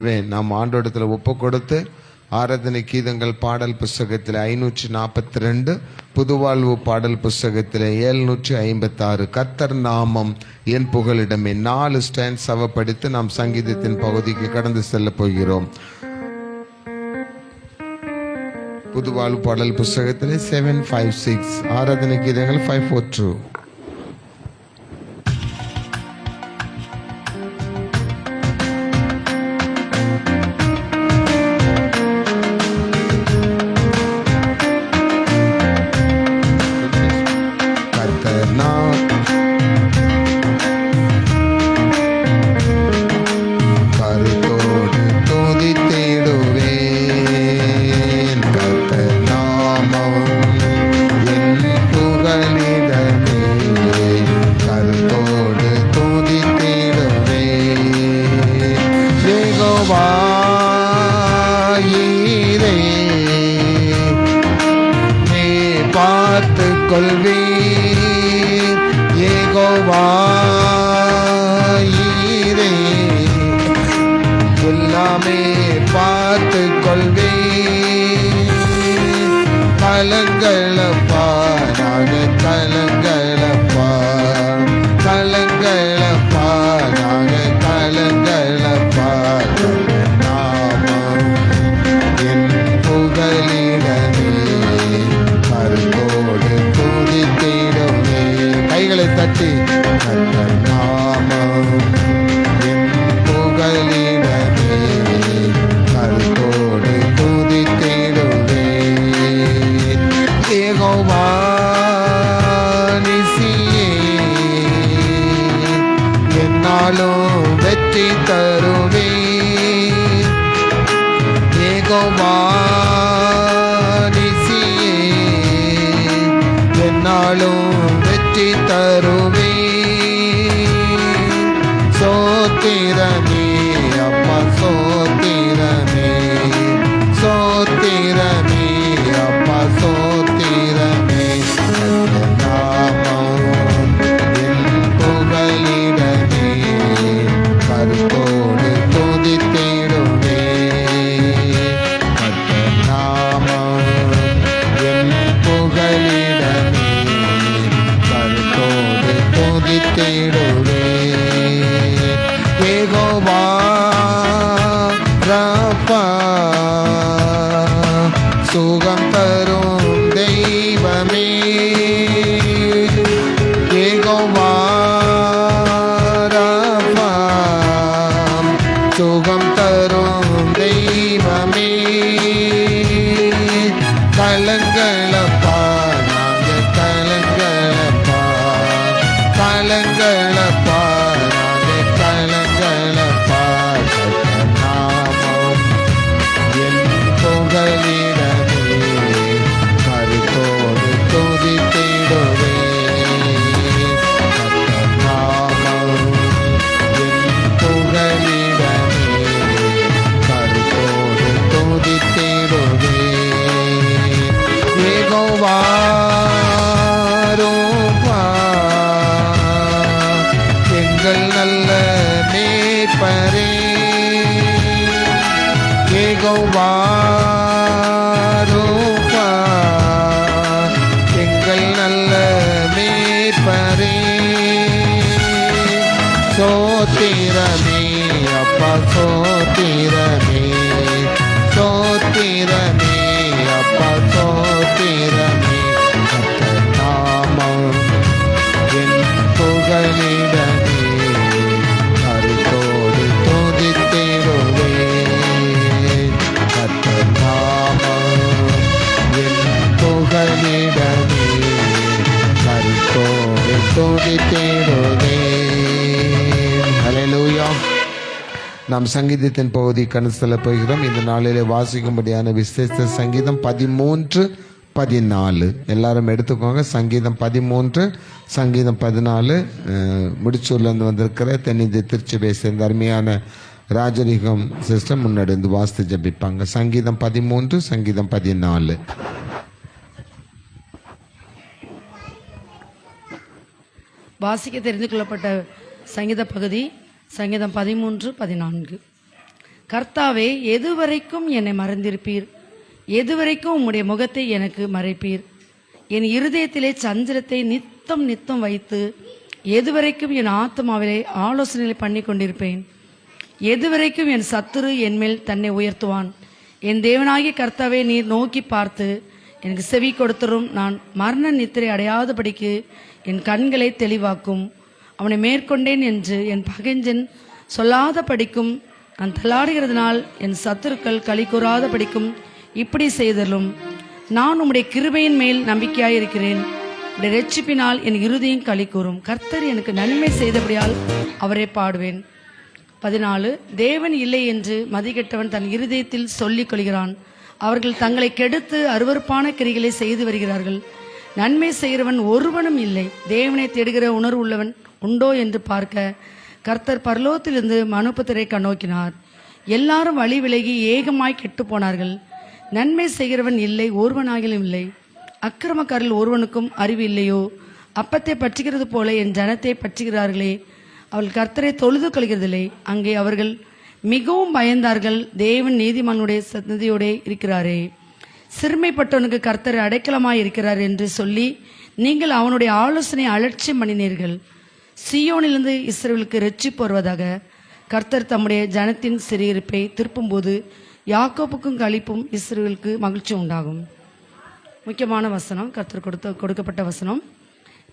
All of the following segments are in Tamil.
நாம் ஆண்டோடத்துல ஒப்பு கொடுத்து ஆராதனை கீதங்கள் பாடல் புஸ்தகத்தில் 542, புதுவாழ்வு பாடல் புஸ்தகத்தில் 756, கர்த்தர் நாமம் என் புகலிடமே 4 ஸ்டாண்ட்ஸ் படித்து நாம் சங்கீதத்தின் பகுதிக்கு கடந்து செல்ல போகிறோம். புதுவாழ்வு பாடல் புஸ்தகத்தில் 756, ஆராதனை கீதங்கள் 542. எல்லாமே பார்த்து கொள்வே கலங்களப்பா, நாங்க கலங்களப்பா, கலங்களப்பா, நாங்க கலங்களப்பா. நாமம் என் புகலிடமே கருத்தோடு துதித்திடுமே. கைகளை தட்டி நாமம் என் புகலிடமே கருத்தோடு துதித்திடுமே. யெகோவா நிசியே என்னாலும் வெற்றி தருவே. யெகோவா நிசியே என்னாலும் வெற்றி தருவே. சோத்திரமே அப்பா சோத்திரமே, சோத்திரமே அப்பா சோத்திரமே. நாமம் என் புகலிடமே கருத்தோடு துதித்திடுவே. நாமம் என் புகலிடமே கருத்தோடு துதித்திடுவே. யெகோவா ராபா சுகம் தரும் தெய்வமே. யெகோவா ராபா சுகம் தரும் தெய்வமே. கலங்களப்பா, நாங்க கலங்களப்பா, கலங்களப்பா, நாங்க கலங்களப்பா. நாமம் என் புகலிடமே கருத்தோடு துதித்திடுவே. நாமம் என் புகலிடமே கருத்தோடு துதித்திடுவே. யெகோவா ரூபா எங்கள் நல்ல மேய்ப்பரே. யெகோவா ரூபா எங்கள் நல்ல மேய்ப்பரே. சோத்திரமே அப்பா சோத்திரமே, சோத்திரமே அப்பா சோத்திரமே. நாமம் என் புகலிடமே கருத்தோடு துதித்திடுவே. நாமம் என் புகலிடமே கருத்தோடு துதித்திடுவே. ஹல்லேலூயா. நாம் சங்கீதத்தின் பகுதி கடந்து செல்ல போகிறோம். இந்த நாளிலே வாசிக்கும்படியான விசேஷ சங்கீதம் 13, 14 எல்லாரும் எடுத்துக்கோங்க. சங்கீதம் 13, சங்கீதம் 14 முடிச்சூர்லேருந்து வந்திருக்கிற தென்னிந்திய திருச்சியை சேர்ந்த அருமையான ராஜரிகம் சிஸ்டம் முன்னெடுந்து வாசித்து ஜபிப்பாங்க. சங்கீதம் 13, சங்கீதம் 14. வாசிக்க தெரிந்து கொள்ளப்பட்ட சங்கீத பகுதி சங்கீதம் 13, 14. கர்த்தாவே, எதுவரைக்கும் என்னை மறந்திருப்பீர்? எதுவரைக்கும் உம்முடைய முகத்தை எனக்கு மறைப்பீர்? என் இருதயத்திலே சஞ்சலத்தை நித்தம் நித்தம் வைத்து எதுவரைக்கும் என் ஆத்மாவிலே ஆலோசனை பண்ணி கொண்டிருப்பேன்? எதுவரைக்கும் என் சத்துரு என்மேல் தன்னை உயர்த்துவான்? என் தேவனாகிய கர்த்தாவே, நீர் நோக்கி பார்த்து எனக்கு செவி கொடுத்தரும். நான் மரண நித்திரை அடையாதபடிக்கு என் கண்களை தெளிவாக்கும். அவனை மேற்கொண்டேன் என்று என் பகைஞ்சன் சொல்லாத படிக்கும். நான் தள்ளாடுகிறதுனால் என் சத்துருக்கள் களி கூறாத படிக்கும். இப்படி செய்தலும் நான் உம்முடைய கிருபையின் மேல் நம்பிக்கையாயிருக்கிறேன். உடைய இரட்சிப்பினால் என் இருதயம் களி கூறும். கர்த்தர் எனக்கு நன்மை செய்தபடியால் அவரை பாடுவேன். 14. தேவன் இல்லை என்று மதிகெட்டவன் தன் இருதயத்தில் சொல்லிக் கொள்கிறான். அவர்கள் தங்களை கெடுத்து அருவருப்பான கிரிகளை செய்து வருகிறார்கள். நன்மை செய்கிறவன் ஒருவனும் இல்லை. தேவனை தேடுகிற உணர்வு உள்ளவன் உண்டோ என்று பார்க்க கர்த்தர் பரலோகத்திலிருந்து மனுபுத்திரை கண்ணோக்கினார். எல்லாரும் வழி விலகி ஏகமாய் கெட்டு போனார்கள். நன்மை செய்கிறவன் இல்லை, ஒருவனாகிலும் இல்லை. அக்கிரமக்காரில் ஒருவனுக்கும் அறிவு இல்லையோ? அப்பத்தை பற்றுகிறது போல என் ஜனத்தை பற்றுகிறார்களே. அவள் கர்த்தரை தொழுது கொள்கிறதில்லை. அங்கே அவர்கள் மிகவும் பயந்தார்கள். தேவன் நீதிமானுடைய சந்ததியோடே இருக்கிறாரே. சிறுமைப்பட்டவனுக்கு கர்த்தர் அடைக்கலமாய் இருக்கிறார் என்று சொல்லி நீங்கள் அவனுடைய ஆலோசனை அலட்சியம் பண்ணினீர்கள். சீயோனிலிருந்து இஸ்ரவேலுக்கு இரட்சிப்பு வருவதாக. கர்த்தர் தம்முடைய ஜனத்தின் சிறையிருப்பை திருப்பும்போது யாக்கோப்புக்கும் களிப்பும் இஸ்ரவேலுக்கு மகிழ்ச்சி உண்டாகும். முக்கியமான வசனம், கர்த்தர் கொடுக்கப்பட்ட வசனம்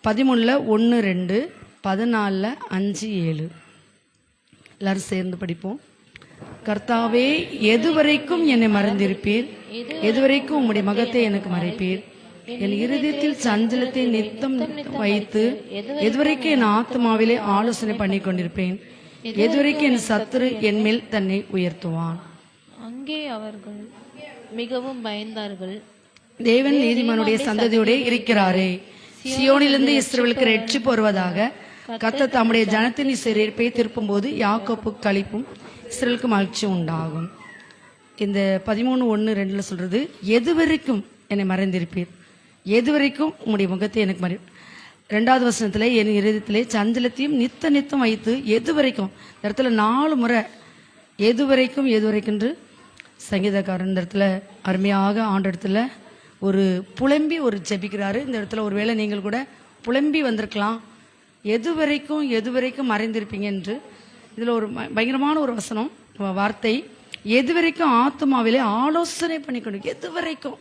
13 1 2 14 5 7. எல்லாரும் சேர்ந்து படிப்போம். கர்த்தாவே, எதுவரைக்கும் என்னை மறந்திருப்பீர்? எதுவரைக்கும் உம்முடைய மகத்தை எனக்கு மறைப்பீர்? என் இருதயத்தில் சஞ்சலத்தை நித்தம் வைத்து எதுவரைக்கும் என் ஆத்மாவிலே ஆலோசனை பண்ணி கொண்டிருப்பேன்? எதுவரைக்கும் என் சத்துரு என் மேல் தன்னை உயர்த்துவான்? அங்கே அவர்கள் மிகவும் பயந்தார்கள். தேவன் நீதிமானுடைய சந்ததியோட இருக்கிறாரே. சியோனிலிருந்து இஸ்ரவேலுக்கு இரட்சிப்பு வருவதாக. கர்த்தர் தம்முடைய ஜனத்தின் சிறையிருப்பை திருப்பும் போது யாக்கோப்பு களிப்பும் இஸ்ரவேலுக்கு மகிழ்ச்சி உண்டாகும். இந்த 13 1 2 சொல்றது, எதுவரைக்கும் என்னை மறைந்திருப்பீர்? எதுவரைக்கும் உம்முடைய முகத்தை எனக்கு மறை. 2வது வசனத்துல என் இருதயத்திலே சஞ்சலத்தையும் நித்த நித்தம் வைத்து எதுவரைக்கும். இந்த இடத்துல 4 முறை எதுவரைக்கும் எதுவரைக்கும் சங்கீதக்காரன் இந்த இடத்துல அருமையாக ஆண்ட இடத்துல ஒரு புலம்பி ஒரு ஜெபிக்கிறாரு. இந்த இடத்துல ஒருவேளை நீங்கள் கூட புலம்பி வந்திருக்கலாம். எதுவரைக்கும் எதுவரைக்கும் மறைந்திருப்பீங்க என்று. இதில் ஒரு பயங்கரமான ஒரு வசனம் வார்த்தை, எதுவரைக்கும் ஆத்மாவிலே ஆலோசனை பண்ணிக்கொண்டு. எதுவரைக்கும்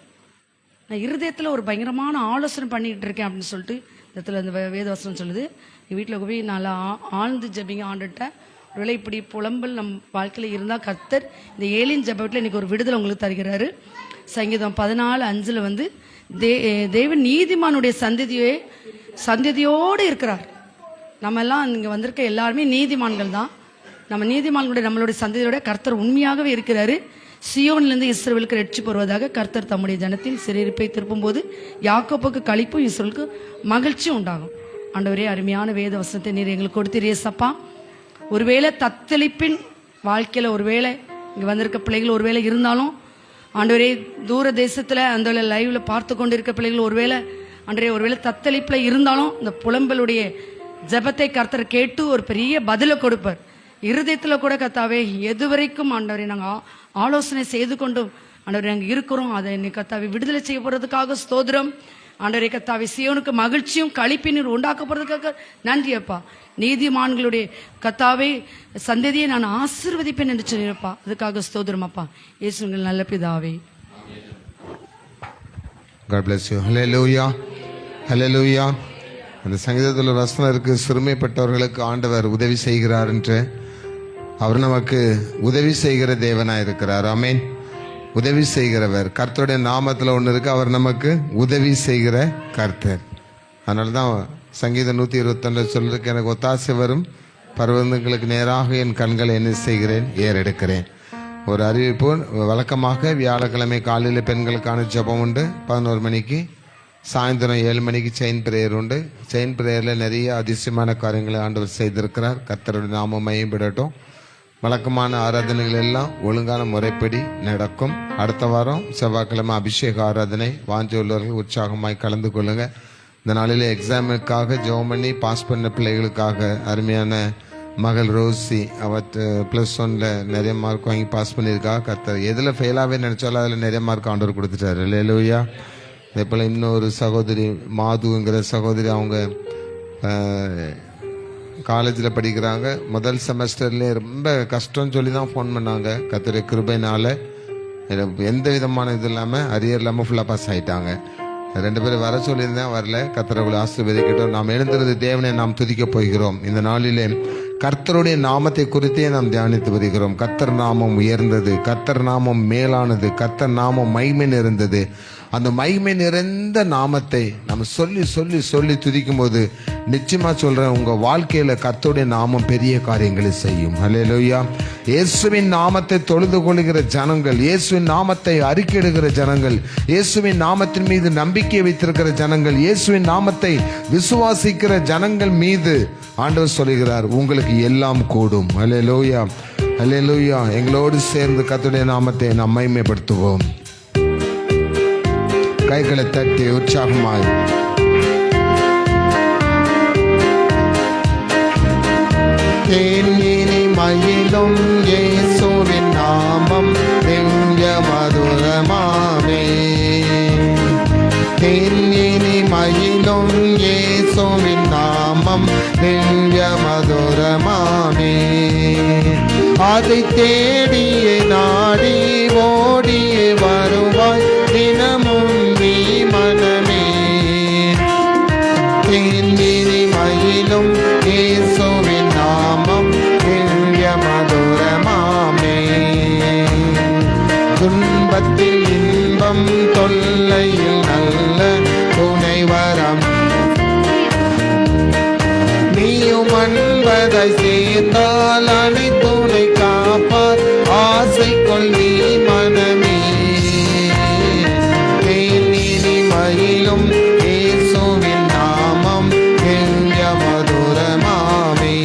நான் இருதயத்தில் ஒரு பயங்கரமான ஆலோசனை பண்ணிக்கிட்டு இருக்கேன் அப்படின்னு சொல்லிட்டு இந்த இடத்துல அந்த வேத வசனம் சொல்லுது. வீட்டில் போய் நல்லா ஆழ்ந்து ஜெபிங்க ஆண்டுட்ட. ஒருவேளை இப்படி புலம்பல் நம் வாழ்க்கையில் இருந்தால் கர்த்தர் இந்த ஏலின் ஜெபத்தில் இன்னைக்கு ஒரு விடுதலை உங்களுக்கு தருகிறாரு. சங்கீதம் 14:5 தேவன் நீதிமானுடைய சந்ததியோடு இருக்கிறார். நம்ம எல்லாம் இங்கே வந்திருக்க எல்லாருமே நீதிமான்கள் தான். நம்ம நீதிமான்களுடைய நம்மளுடைய சந்ததியோட கர்த்தர் உண்மையாகவே இருக்கிறாரு. சியோனிலிருந்து இஸ்ரவேலுக்கு இரட்சிப்பு வருவதாக. கர்த்தர் தம்முடைய ஜனத்தின் சிறையிருப்பை திருப்பும் போது யாக்கோப்புக்கு களிப்பும் இஸ்ரவேலுக்கு மகிழ்ச்சி உண்டாகும். ஆண்டவரே, அருமையான வேத வசனத்தை நீர் எங்களுக்கு கொடுத்தீரே சப்பா. ஒருவேளை தத்தளிப்பின் வாழ்க்கையில ஒருவேளை இங்க வந்திருக்க பிள்ளைகள் ஒருவேளை இருந்தாலும் ஆண்டவரே, தூர தேசத்துல அந்த லைவ்ல பார்த்து கொண்டு இருக்க பிள்ளைகள் ஒருவேளை ஆண்டவரே ஒருவேளை தத்தளிப்புல இருந்தாலும் இந்த புலம்பலுடைய ஜெபத்தை கர்த்தர் கேட்டு ஒரு பெரிய பதிலை கொடுப்பார். இருதயத்துல கூட கர்த்தாவே, எதுவரைக்கும் ஆண்டவரே நாங்கள் ஆலோசனை செய்து கொண்டும் ஆண்டவரே நாங்கள் இருக்கிறோம். அதை இன்னைக்கு கர்த்தாவே விடுதலை செய்ய போறதுக்காக ஸ்தோத்திரம். ஆண்டவரே கர்த்தாவே, சியோனுக்கு மகிழ்ச்சியும் களிப்பினீர் உண்டாக்க போறதுக்காக நன்றி அப்பா. நீதிமான்களுடைய கர்த்தாவே சந்ததியை நான் ஆசீர்வதிப்பேன் என்று சொல்லியிருப்பா. அதுக்காக ஸ்தோத்திரம் அப்பா. இயேசுவின் நல்ல பிதாவே. God bless you. Hallelujah. Hallelujah. அந்த சங்கீதத்தில் ஒரு வசனம் இருக்கு, சிறுமைப்பட்டவர்களுக்கு ஆண்டவர் உதவி செய்கிறார் என்று. அவர் நமக்கு உதவி செய்கிற தேவனாய் இருக்கிறார். ஆமென். உதவி செய்கிறவர் கர்த்தருடைய நாமத்தில் ஒன்று இருக்கு, அவர் நமக்கு உதவி செய்கிற கர்த்தர். அதனால தான் சங்கீதம் 121 சொல்றதுக்கு, எனக்கு ஒத்தாசை வரும் பர்வதங்களுக்கு நேராக என் கண்களை என்ன செய்கிறேன், ஏறெடுக்கிறேன். ஒரு அறிவிப்பு, வழக்கமாக வியாழக்கிழமை காலையில் பெண்களுக்கான ஜெபம் உண்டு 11 மணிக்கு. சாயந்தரம் 7 மணிக்கு செயின் பிரேயர் உண்டு. செயின் பிரேயரில் நிறைய அதிசயமான காரியங்களை ஆண்டவர் செய்திருக்கிறார். கர்த்தருடைய நாமம் மையப்படட்டும். வழக்கமான ஆராதனைகள் எல்லாம் ஒழுங்கான முறைப்படி நடக்கும். அடுத்த வாரம் செவ்வாய்க்கிழமை அபிஷேக ஆராதனை. வாஞ்சி உள்ளவர்கள் உற்சாகமாய் கலந்து கொள்ளுங்க. இந்த நாளில் எக்ஸாமுக்காக ஜெபம் பண்ணி பாஸ் பண்ண பிள்ளைகளுக்காக அருமையான மகள் ரோசி அவற்றை +1 நிறைய மார்க் வாங்கி பாஸ் பண்ணியிருக்கா. கர்த்தர் எதில் ஃபெயிலாகவே நினச்சாலும் அதில் நிறைய மார்க் ஆண்டவர் கொடுத்துட்டாரு. அல்லேலூயா. அதே போல் இன்னொரு சகோதரி மாதுங்கிற சகோதரி, அவங்க காலேஜில் படிக்கிறாங்க. முதல் செமஸ்டர்லேயே ரொம்ப கஷ்டம்னு சொல்லி தான் ஃபோன் பண்ணாங்க. கர்த்தருடைய கிருபையினால எந்த விதமான இது இல்லாமல் அரியர் இல்லாமல் ஃபுல்லாக பாஸ் ஆகிட்டாங்க. 2 பேரும் வர சொல்லியிருந்தேன், வரல. கர்த்தரை ஆசீர்வதிக்கட்டும். நாம் எழுந்திருந்து தேவனை நாம் துதிக்க போகிறோம். இந்த நாளிலே கர்த்தருடைய நாமத்தை குறித்தே நாம் தியானித்து வருகிறோம். கர்த்தர் நாமம் உயர்ந்தது, கர்த்தர் நாமம் மேலானது, கர்த்தர் நாமம் மகிமை நிறைந்தது. அந்த மகிமை நிறைந்த நாமத்தை நம்ம சொல்லி சொல்லி சொல்லி துதிக்கும் போது நிச்சயமா சொல்றேன், உங்க வாழ்க்கையில கர்த்தருடைய நாமம் பெரிய காரியங்களை செய்யும். அல்லேலூயா. இயேசுவின் நாமத்தை தொழுது கொள்கிற ஜனங்கள், இயேசுவின் நாமத்தை அறிக்கையிடுகிற ஜனங்கள், இயேசுவின் நாமத்தின் மீது நம்பிக்கை வைத்திருக்கிற ஜனங்கள், இயேசுவின் நாமத்தை விசுவாசிக்கிற ஜனங்கள் மீது ஆண்டவர் சொல்லுகிறார், உங்களுக்கு எல்லாம் கூடும். அல்லேலூயா, அல்லேலூயா. எங்களோடு சேர்ந்து கர்த்தருடைய நாமத்தை நாம் மகிமைப்படுத்துவோம். கைகளை தட்டி உற்சாகமாய் தேனினி மயிலும் இயேசுவின் நாமம் திவ்ய மதுரமாமே. தேனினி மயிலும் இயேசுவின் நாமம் திவ்ய மதுரமாமே. அதை தேடியே நாடி ஓடியே வருவாய் தினமும் நீ மனமே. தேனினி மயிலும் இயேசுவின் நாமம் திவ்ய மதுரமாமே. துன்பத்தில் இன்பம், தொல்லையில் நல்ல துணைவரம், நீயும் அன்பதை சேர்ந்தால் அனைத்துணை காப்பார். ஆசை கொள்ளி மனமே. தேனினி மயிலும் இயேசுவின் நாமம் திவ்ய மதுரமாமே.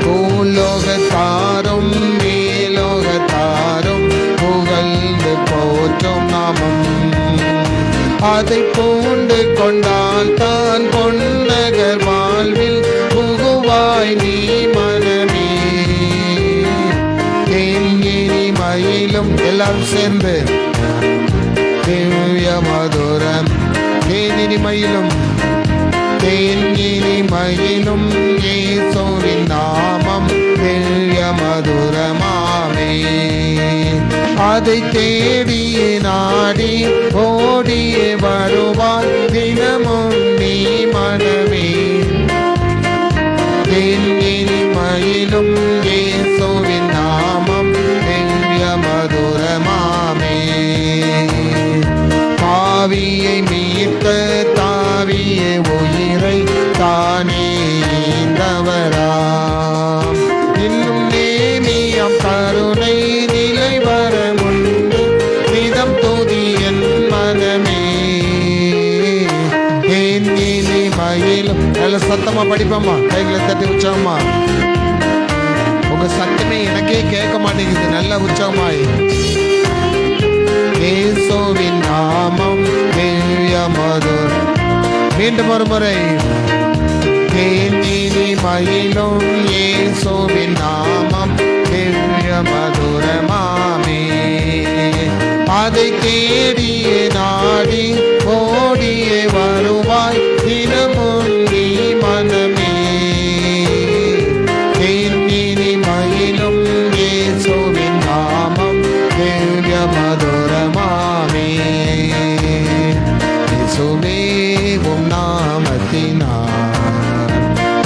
பூலோகத்தாரும் மேலோகத்தாரும் புகழ்ந்து போற்றும் நாமம், அதை பூண்டு கொண்டால் தான் பொன்னகர் வாழ்வில் புகுவாய் நீ மனமே. தேனினி மயிலும் எல்லாம் சேர்ந்து திவ்ய மதுரம். தேனினி மயிலும், தேனினி மயிலும் இயேசுவின் நாமம் திவ்ய மதுரமாமே. அதை தேடியே நாடி ஓடியே வருவாய் தினமும் நீ மனமே. தேனினி மயிலும் இயேசுவின் நாமம் திவ்ய மதுரமாமே. பாவியை மீட்க தாவிய உயிரை தானே ஈந்தவராம். இன்னும் நேமியம் கருணை நிலை வர முன்பு நிதம் துதி என் மனமே. தேனினி மயிலும். நல்ல சத்தமா படிப்போமா, கைகளை தட்டி உற்சாகமா. உங்க சத்தமே எனக்கே கேட்க மாட்டேங்குது. நல்ல உற்சாகமாய். இயேசுவின் நாமம் திவ்ய மதுரம். மீண்டும் ஒரு முறை. தேனினி மயிலும் இயேசுவின் நாமம் திவ்ய மதுரமாமே. அதை தேடியே நாடி ஓடியே வருவாய் தினமும் நீ மனமே. தேனினி மயிலும் இயேசுவின் நாமம் திவ்ய மதுரமாமே. இயேசுவே உம் நாமத்தினார்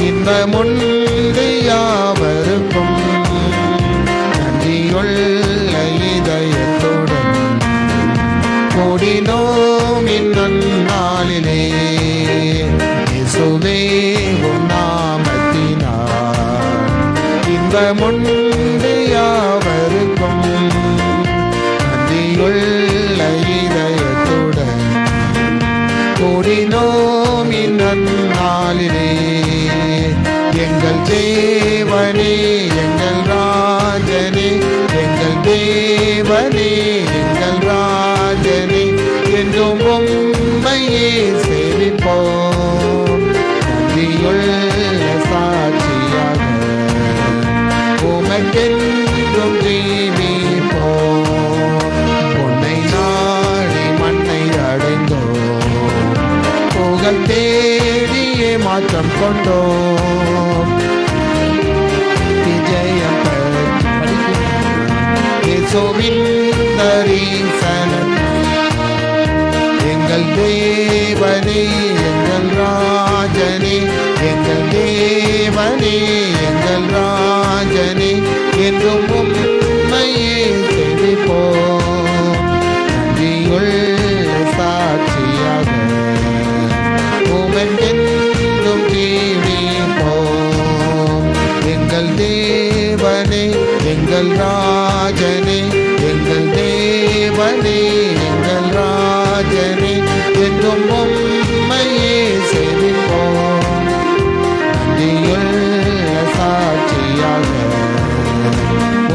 இன்பமுண்டு யாவருக்கும். நன்றியுள்ள இதயத்துடன் கூடினோம் இந்நாளிலே. இயேசுவே உம் நாமத்தினார் இன்பமுண்டு யாவருக்கும். நன்றியுள்ள இதயத்துடன் கூடினோம் இந்நாளிலே. எங்கள் தேவனே, எங்கள் ராஜனே, எங்கள் தேவனே, எங்கள் ராஜனே, என்றும் உம்மையே சேவிப்போம். நன்றியுள்ள சாட்சி சுற்றம் கொண்டோம். விஜயம் இயேசுவின் தரிசனம். எங்கள் தேவனே எங்கள் ராஜனே, எங்கள் தேவனே எங்கள் ராஜனே, என்றும் உம்மையே செவிப்போம். நன்றியுள்ள சாட்சியாக உமக்கென்றும் ஜீவிப்போம். எங்கள் தேவனே எங்கள் ராஜனே, எங்கள் தேவனே எங்கள் ராஜனே, என்றும் உம்மையே செவிப்போம். நன்றியுள்ள சாட்சியாக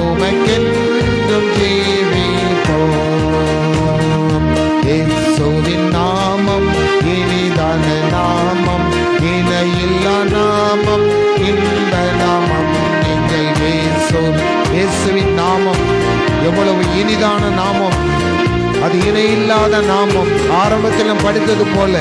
உமக்கென்றும் ஜீவிப்போம். இயேசுவின் நாமம் இனிதான நாமம், இணையில்லா நாமம், இந்த நாமம் எங்கள் இயேசு. இயேசுவின் நாமம் எவ்வளவு இனிதான நாமம், அது இணையில்லாத நாமம். ஆரம்பத்தில் படித்தது போல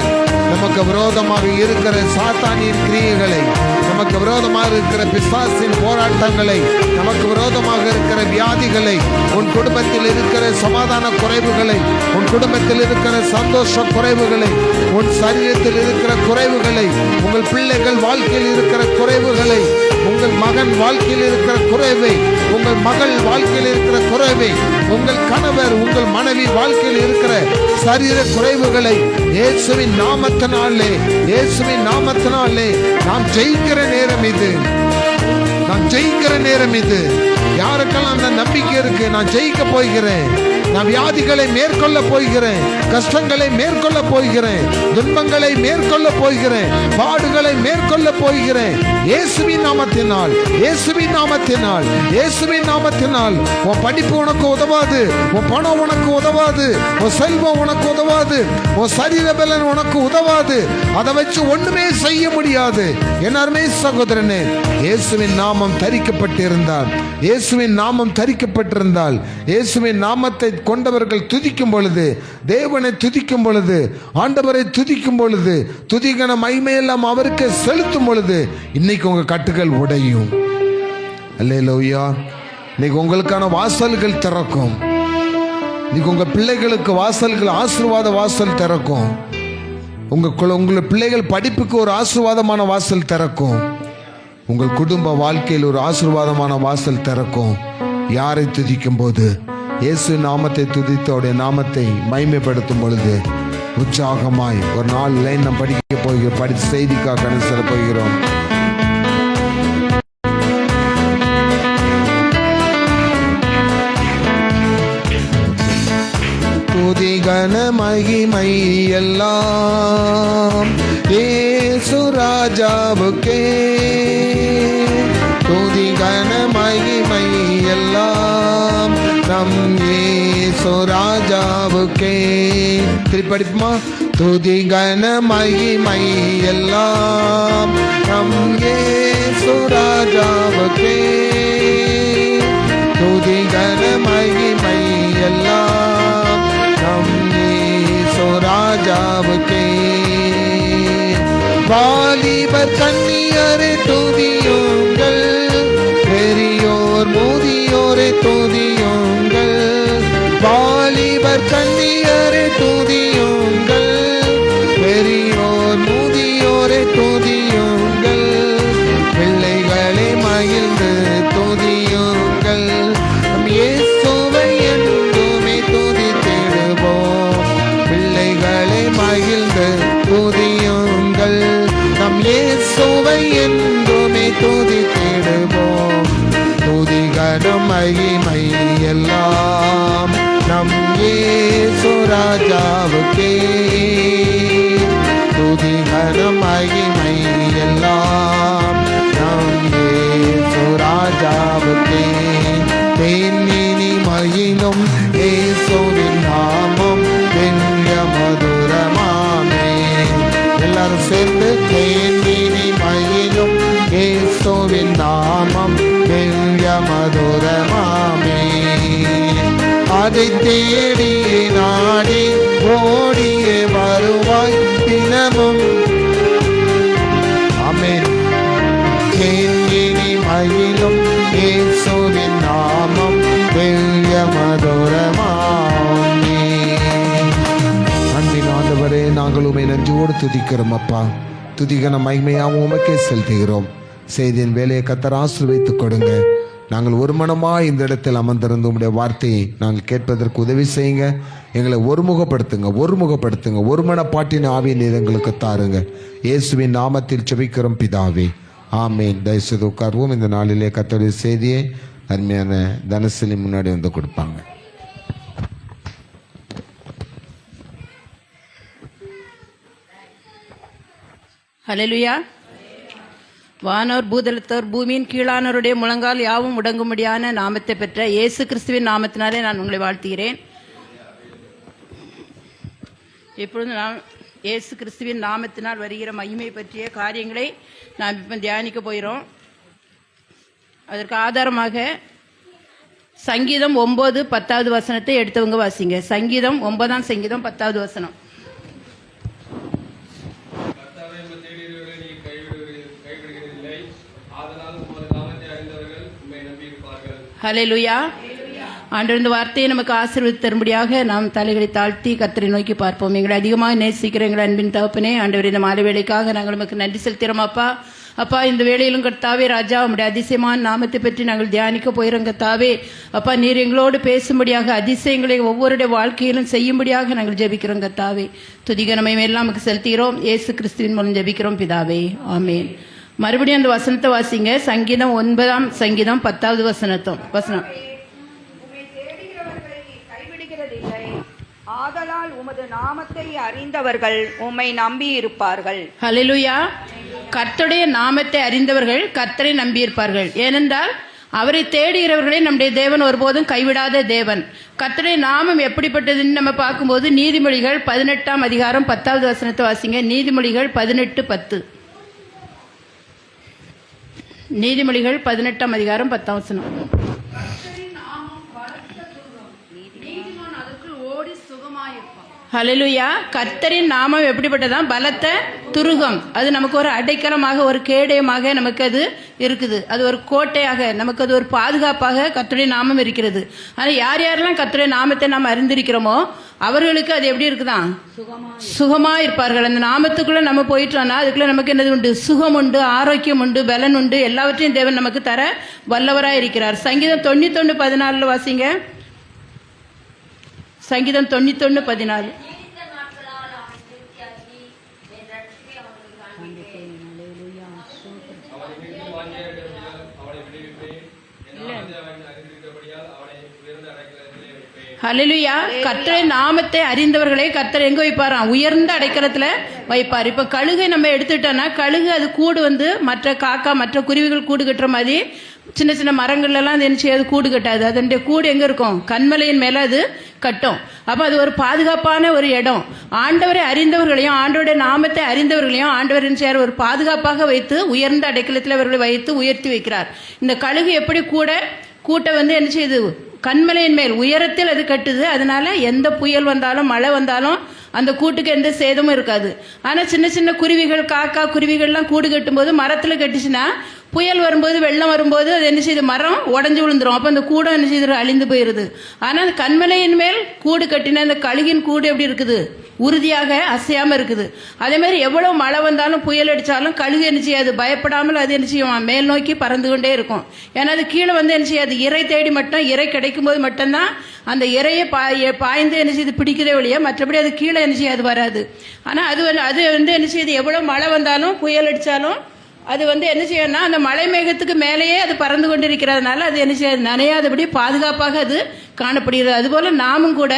நமக்கு விரோதமாக இருக்கிற சாத்தானின் கிரியைகளை, நமக்கு விரோதமாக இருக்கிற பிசாசின் போராட்டங்களை, நமக்கு விரோதமாக இருக்கிற வியாதிகளை, உன் குடும்பத்தில் இருக்கிற சமாதான குறைவுகளை, உன் குடும்பத்தில் இருக்கிற சந்தோஷ குறைவுகளை, உன் சரீரத்தில் இருக்கிற குறைவுகளை, உங்கள் பிள்ளைகள் வாழ்க்கையில் இருக்கிற குறைவுகளை, உங்கள் மகன் வாழ்க்கையில் இருக்கிற குறைவை, உங்கள் மகள் வாழ்க்கையில் இருக்கிற குறைவை, உங்கள் கணவர் உங்கள் மனைவி வாழ்க்கையில் இருக்கிற சரீர குறைவுகளை இயேசுவின் நாமத்தினாலே, இயேசுவின் நாமத்தினாலே நாம் ஜெயிக்கிற நேரம் இது. நான் ஜெயிக்கிற நேரம் இது. யாருக்கெல்லாம் அந்த நம்பிக்கை இருக்கு, நான் ஜெயிக்க போகிறேன், நான் வியாதிகளை மேற்கொள்ள போகிறேன், கஷ்டங்களை மேற்கொள்ள போகிறேன், துன்பங்களை மேற்கொள்ள போகிறேன், பாடுகளை மேற்கொள்ள போகிறேன், இயேசுவின் நாமத்தினால், இயேசுவின் நாமத்தினால், இயேசுவின் நாமத்தினால். உன் படிப்பு உனக்கு உதவாது, உன் பணம் உனக்கு உதவாது, உன் செல்வம் உனக்கு உதவாது, உன் சரீர பலன் உனக்கு உதவாது. அதை வச்சு ஒண்ணுமே செய்ய முடியாது. எல்லாருமே சகோதரனே, இயேசுவின் நாமம் தரிக்கப்பட்டிருந்தால், இயேசுவின் நாமம் தரிக்கப்பட்டிருந்தால், இயேசுவின் நாமத்தை கொண்டவர்கள் துதிக்கும் பொழுது, தேவனை துதிக்கும் பொழுது, ஆண்டவரை துதிக்கும் பொழுது, துதிகன மகிமையெல்லாம் அவருக்கு செலுத்தும் பொழுது, இன்னைக்கு உங்க கட்டுகள் உடையும். அல்லேலூயா. இன்னைக்கு உங்களுக்கான வாசல்கள் திறக்கும். இன்னைக்கு உங்க பிள்ளைகளுக்கு வாசல்கள், ஆசீர்வாத வாசல் திறக்கும். உங்க பிள்ளைகள் படிப்புக்கு ஒரு ஆசீர்வாதமான வாசல் திறக்கும். உங்கள் குடும்ப வாழ்க்கையில் ஒரு ஆசீர்வாதமான வாசல் திறக்கும். யாரை துதிக்கும் போது? இயேசு நாமத்தை துதித்து அவருடைய நாமத்தை மகிமைப்படுத்தும் பொழுது உற்சாகமாய் ஒரு 4 லைன் நாம் படிக்க போகிறோம். படித்து செய்திக்காக கடந்து செல்ல போகிறோம். துதி கன மகிமை எல்லாம் இயேசு ராஜாவுக்கே, துதி கன மகிமை எல்லாம் நம் இயேசு ராஜாவுக்கே. திருப்பி படிப்போமா? துதி கன மகிமை எல்லாம் நம் இயேசு ராஜாவுக்கே, துதி கன மகிமை எல்லாம் நம் இயேசு ராஜாவுக்கே. வாலிபர் கன்னியரை துதியுங்கள், பெரியோர் முதியோரை துதியுங்கள். வாலிபர் கன்னியரை துதியுங்கள், பெரியோர் முதியோரை துதியுங்கள். பிள்ளைகளை மகிழ்ந்து துதியுங்கள், நம் இயேசுவை என்றுமே துதித்திடுவோம். பிள்ளைகளை மகிழ்ந்து துதியுங்கள், நம் இயேசுவை என்றுமே துதித்திடுவோம். துதிகன மகிமை எல்லாம் நம் இயேசு ராஜாவுக்கே, துதிகன மகிமை எல்லாம் நம் இயேசு ராஜாவுக்கே. தேனினி மகிழும் இயேசுவின் நாமம் வெண்ய மதுரமாமே. எல்லாரும் சேர்ந்து தேனினி மகிழும் இயேசுவின் நாமம் வெண்ய மதுரமாமே. அதை தேடி நாடி ஓடியே வருவாய் தினமும். நன்றியோடு துதிக்கிறோம் அப்பா. துதிகன மகிமையாகவும் உமக்கே செலுத்துகிறோம். செய்தியின் வேலையை கர்த்தர் ஆசீர்வதித்துக் கொடுங்க. நாங்கள் ஒரு மனமாய் இந்த இடத்தில் அமர்ந்திருந்த உடைய வார்த்தையை நாங்கள் கேட்பதற்கு உதவி செய்யுங்க. எங்களை ஒருமுகப்படுத்துங்க. ஒரு மனப்பாட்டின் ஆவியை நீர் எங்களுக்கு தாருங்க. இயேசுவின் நாமத்தில் ஜெபிக்கிறோம் பிதாவே, ஆமேன். தயவுசெய்து உட்கார்வோம். இந்த நாளிலே கர்த்தருடைய செய்தியை அருமையான தனசிலி முன்னாடி வந்து கொடுப்பாங்க. ஹல்லேலூயா. வானோர் பூதலத்தோர் பூமியின் கீழானோருடைய முழங்கால் யாவும் முடங்கும்படியான நாமத்தை பெற்ற இயேசு கிறிஸ்துவின் நாமத்தினாலே நான் உங்களை வாழ்த்துகிறேன். இப்பொழுது நாம் இயேசு கிறிஸ்துவின் நாமத்தினால் வருகிற மகிமை பற்றிய காரியங்களை நாம் இப்போ தியானிக்க போகிறோம். அதற்கு ஆதாரமாக சங்கீதம் 9:10 வசனத்தை எடுத்தவங்க வாசிங்க. சங்கீதம் 9ஆம் சங்கீதம் 10வது வசனம். ஹல்லேலூயா. ஆண்டவர் இந்த வார்த்தையை நமக்கு ஆசீர்வதித்து தரும்படியாக நாம் தலைகளை தாழ்த்தி கர்த்தரை நோக்கி பார்ப்போம். எங்களை அதிகமாக நேசிக்கிற எங்கள் அன்பின் தகப்பனே, ஆண்டவர் இந்த மாலை வேளைக்காக நாங்கள் நமக்கு நன்றி செலுத்துகிறோம் அப்பா. அப்பா, இந்த வேளையிலும் கர்த்தாவே ராஜா, உம்முடைய அதிசயமான நாமத்தை பற்றி நாங்கள் தியானிக்க போகிறோம் கர்த்தாவே. அப்பா, நீர் எங்களோடு பேசும்படியாக அதிசயங்களை ஒவ்வொருடைய வாழ்க்கையிலும் செய்யும்படியாக நாங்கள் ஜெபிக்கிறோம் கர்த்தாவே. துதிகனமை எல்லாம் நமக்கு செலுத்துகிறோம். இயேசு கிறிஸ்துவின் மூலம் ஜெபிக்கிறோம் பிதாவே, ஆமேன். மறுபடியும் அந்த வசனத்தை வாசிங்க. சங்கீதம் 9ஆம் சங்கீதம் 10வது வசனம். ஆதலால் உமது நாமத்தை அறிந்தவர்கள் உம்மை நம்பி இருப்பார்கள். ஹல்லேலூயா. கர்த்தருடைய நாமத்தை அறிந்தவர்கள் கர்த்தரை நம்பி இருப்பார்கள். ஏனென்றால் அவரை தேடுகிறவர்களை நம்முடைய தேவன் ஒருபோதும் கைவிடாத தேவன். கர்த்தருடைய நாமம் எப்படிப்பட்டதுன்னு நம்ம பார்க்கும்போது நீதிமொழிகள் 18ஆம் அதிகாரம் 10வது வசனத்தை வாசிங்க. நீதிமொழிகள் 18:10. நீதிமொழிகள் 18ஆம் அதிகாரம் 10ஆம் வசனம். ஹல்லேலூயா. கர்த்தரின் நாமம் எப்படிப்பட்டதான்? பலத்த துருகம். அது நமக்கு ஒரு அடைக்கலமாக, ஒரு கேடயமாக நமக்கு அது இருக்குது. அது ஒரு கோட்டையாக, நமக்கு அது ஒரு பாதுகாப்பாக கர்த்தருடைய நாமம் இருக்கிறது. ஆனால் யார் யாரெல்லாம் கர்த்தருடைய நாமத்தை நாம் அறிந்திருக்கிறோமோ அவர்களுக்கு அது எப்படி இருக்குதான்? சுகமா இருப்பார்கள். அந்த நாமத்துக்குள்ள நம்ம போயிட்டோம்னா அதுக்குள்ள நமக்கு என்னது உண்டு? சுகம் உண்டு, ஆரோக்கியம் உண்டு, பலன் உண்டு. எல்லாவற்றையும் தேவன் நமக்கு தர வல்லவராக இருக்கிறார். சங்கீதம் 91:14 வாசிங்க. சங்கீதம் 91:14. ஹல்லேலூயா. கர்த்தரை நாமத்தை அறிந்தவர்களை கர்த்தர் எங்க வைப்பாராம்? உயர்ந்த அடைக்கலத்துல வைப்பார். இப்ப கழுகை நம்ம எடுத்துட்டோம்னா, கழுகு அது கூடு வந்து மற்ற காக்கா மற்ற குருவிகள் கூடு கட்டுற மாதிரி சின்ன சின்ன மரங்கள்லாம் அது என்ன செய்யாது? கூடு கட்டாது. அதனுடைய கூடு எங்க இருக்கும்? கண்மலையின் மேல அது கட்டும். அப்ப அது ஒரு பாதுகாப்பான ஒரு இடம். ஆண்டவரை அறிந்தவர்களையும் ஆண்டவருடைய நாமத்தை அறிந்தவர்களையும் ஆண்டவர் என்ன செய்யார்? ஒரு பாதுகாப்பாக வைத்து உயர்ந்த அடைக்கலத்தில் அவர்களை வைத்து உயர்த்தி வைக்கிறார். இந்த கழுகு எப்படி கூட்டை வந்து என்ன செய்யுது? கண்மலையின் மேல் உயரத்தில் அது கட்டுது. அதனால எந்த புயல் வந்தாலும் மழை வந்தாலும் அந்த கூட்டுக்கு எந்த சேதமும் இருக்காது. ஆனால் சின்ன சின்ன குருவிகள், காக்கா குருவிகள்லாம் கூடு கட்டும்போது மரத்தில் கட்டுச்சுன்னா புயல் வரும்போது, வெள்ளம் வரும்போது அது என்ன செய்யுது? மரம் உடஞ்சி விழுந்துரும். அப்போ அந்த கூடம் என்ன செய்யுது? அழிந்து போயிடுது. ஆனால் கண்மலையின் மேல் கூடு கட்டின அந்த கழுகின் கூடு எப்படி இருக்குது? உறுதியாக அசையாமல் இருக்குது. அதே மாதிரி எவ்வளோ மழை வந்தாலும் புயல் அடித்தாலும் கழுகு என்ன செய்யாது? பயப்படாமல் அது என்ன செய்யும்? மேல் நோக்கி பறந்து கொண்டே இருக்கும். ஏன்னா அது கீழே வந்து என்ன செய்யாது? இறை தேடி மட்டும், இறை கிடைக்கும் போது மட்டும்தான் அந்த இறையை பாய்ந்து என்ன செய்யுது? பிடிக்கிறதே ஒழிய மற்றபடி அது கீழே என்ன செய்யாது? வராது. ஆனால் அது வந்து என்ன செய்யுது? எவ்வளோ மழை வந்தாலும் புயல் அடித்தாலும் அது வந்து என்ன செய்யணும்னா அந்த மலை மேகத்துக்கு மேலேயே அது பறந்து கொண்டு இருக்கிறதுனால அது என்ன செய்யாது? நனையாதபடி பாதுகாப்பாக அது காணப்படுகிறது. அதுபோல நாமும் கூட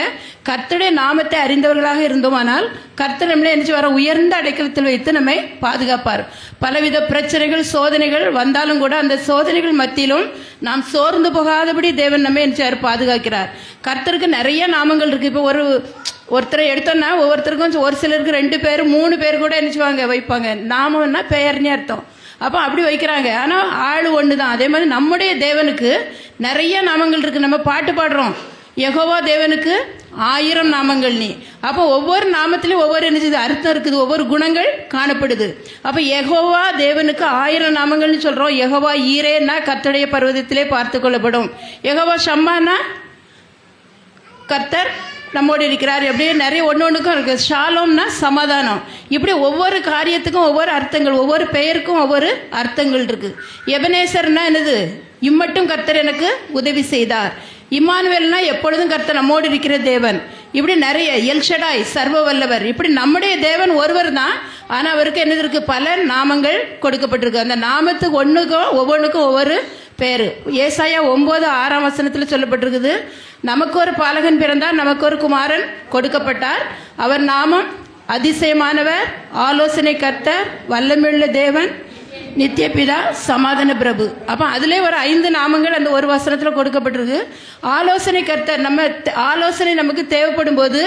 கர்த்தருடைய நாமத்தை அறிந்தவர்களாக இருந்தோமானால் கர்த்தர் நம்மளை என்ன செய்வார்? உயர்ந்த அடைக்கலத்தில் வைத்து நம்மை பாதுகாப்பார். பலவித பிரச்சனைகள், சோதனைகள் வந்தாலும் கூட அந்த சோதனைகள் மத்தியிலும் நாம் சோர்ந்து போகாதபடி தேவன் நம்மை என்ன செய்வார்? பாதுகாக்கிறார். கர்த்தருக்கு நிறைய நாமங்கள் இருக்கு. இப்போ ஒருத்தரை எடுத்தோம்னா ஒவ்வொருத்தருக்கும் ஒரு சிலருக்கு 2 பேர் 3 பேர் கூட என்ன செய்வாங்க? வைப்பாங்க. நாமம்னா பெயர்னு அர்த்தம். அப்போ அப்படி வைக்கிறாங்க. ஆனால் ஆள் ஒன்று தான். அதே மாதிரி நம்முடைய தேவனுக்கு நிறைய நாமங்கள் இருக்குது. நம்ம பாட்டு பாடுறோம், யெகோவா தேவனுக்கு 1000 நாமங்கள் நீ. அப்போ ஒவ்வொரு நாமத்திலையும் ஒவ்வொரு என்ன செய்யுது? அர்த்தம் இருக்குது, ஒவ்வொரு குணங்கள் காணப்படுது. அப்போ யெகோவா தேவனுக்கு 1000 நாமங்கள்னு சொல்கிறோம். யெகோவா ஈரேன்னா கர்த்தருடைய பர்வதத்திலே பார்த்து கொள்ளப்படும். யெகோவா ஷம்மானா கர்த்தர் நம்மோடு இருக்கிறார். அப்படியே நிறைய ஒன்றுக்கும் இருக்குது. ஷாலோம்னா சமாதானம். இப்படி ஒவ்வொரு காரியத்துக்கும் ஒவ்வொரு அர்த்தங்கள், ஒவ்வொரு பெயருக்கும் ஒவ்வொரு அர்த்தங்கள் இருக்குது. எபனேசர்னா என்னது? இம்மட்டும் கர்த்தர் எனக்கு உதவி செய்தார். இம்மானுவேல்னா எப்பொழுதும் கர்த்தர் நம்மோடு இருக்கிற தேவன். இப்படி நிறைய எல்ஷடாய் சர்வ வல்லவர். இப்படி நம்முடைய தேவன் ஒருவர் தான். ஆனால் அவருக்கு என்னது இருக்குது? பல நாமங்கள் கொடுக்கப்பட்டிருக்கு. அந்த நாமத்துக்கு ஒவ்வொன்றுக்கும் ஒவ்வொரு பேர். ஏசாயா 9:6 சொல்லப்பட்டிருக்குது, நமக்கு ஒரு பாலகன் பிறந்தார், நமக்கு ஒரு குமாரன் கொடுக்கப்பட்டார், அவர் நாமம் அதிசயமானவர், ஆலோசனை கர்த்தர், வல்லமையுள்ள தேவன், நித்திய பிதா, சமாதான பிரபு. அப்போ அதிலே ஒரு 5 நாமங்கள் அந்த ஒரு வசனத்தில் கொடுக்கப்பட்டிருக்கு. ஆலோசனை கர்த்தர். நம்ம ஆலோசனை நமக்கு தேவைப்படும் போது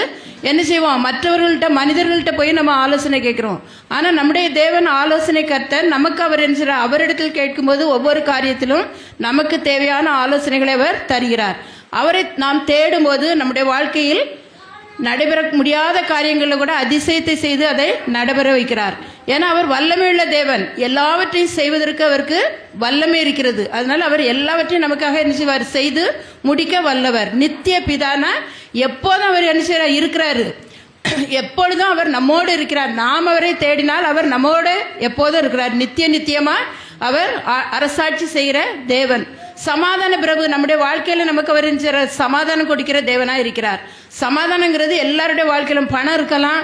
என்ன செய்வோம்? மற்றவர்கள்ட்ட, மனிதர்கள்ட்ட போய் நம்ம ஆலோசனை கேட்குறோம். ஆனால் நம்முடைய தேவன் ஆலோசனை கர்த்தர். நமக்கு அவர் என்ன செய்கிறார்? அவரிடத்தில் கேட்கும்போது ஒவ்வொரு காரியத்திலும் நமக்கு தேவையான ஆலோசனைகளை அவர் தருகிறார். அவரை நாம் தேடும்போது நம்முடைய வாழ்க்கையில் நடைபெற முடியாத காரியங்களில் கூட அதிசயத்தை செய்து அதை நடைபெற வைக்கிறார். ஏன்னா அவர் வல்லமையுள்ள தேவன். எல்லாவற்றையும் செய்வதற்கு அவருக்கு வல்லமை இருக்கிறது. அதனால அவர் எல்லாவற்றையும் நமக்காக என்ன செய்வார்? செய்து முடிக்க வல்லவர். நித்திய பிதானா எப்போதும் அவர் என்ன செய்கிறார்? இருக்கிறாரு. எப்பொழுதும் அவர் நம்மோடு இருக்கிறார். நாம் அவரை தேடினால் அவர் நம்மோடு எப்போதும் இருக்கிறார். நித்தியமா அவர் அரசாட்சி செய்கிற தேவன். சமாதான பிரபு. நம்முடைய வாழ்க்கையில நமக்கு அவர் சமாதானம் கொடுக்கிற தேவனா இருக்கிறார். சமாதானங்கிறது எல்லாருடைய வாழ்க்கையிலும் பணம் இருக்கலாம்,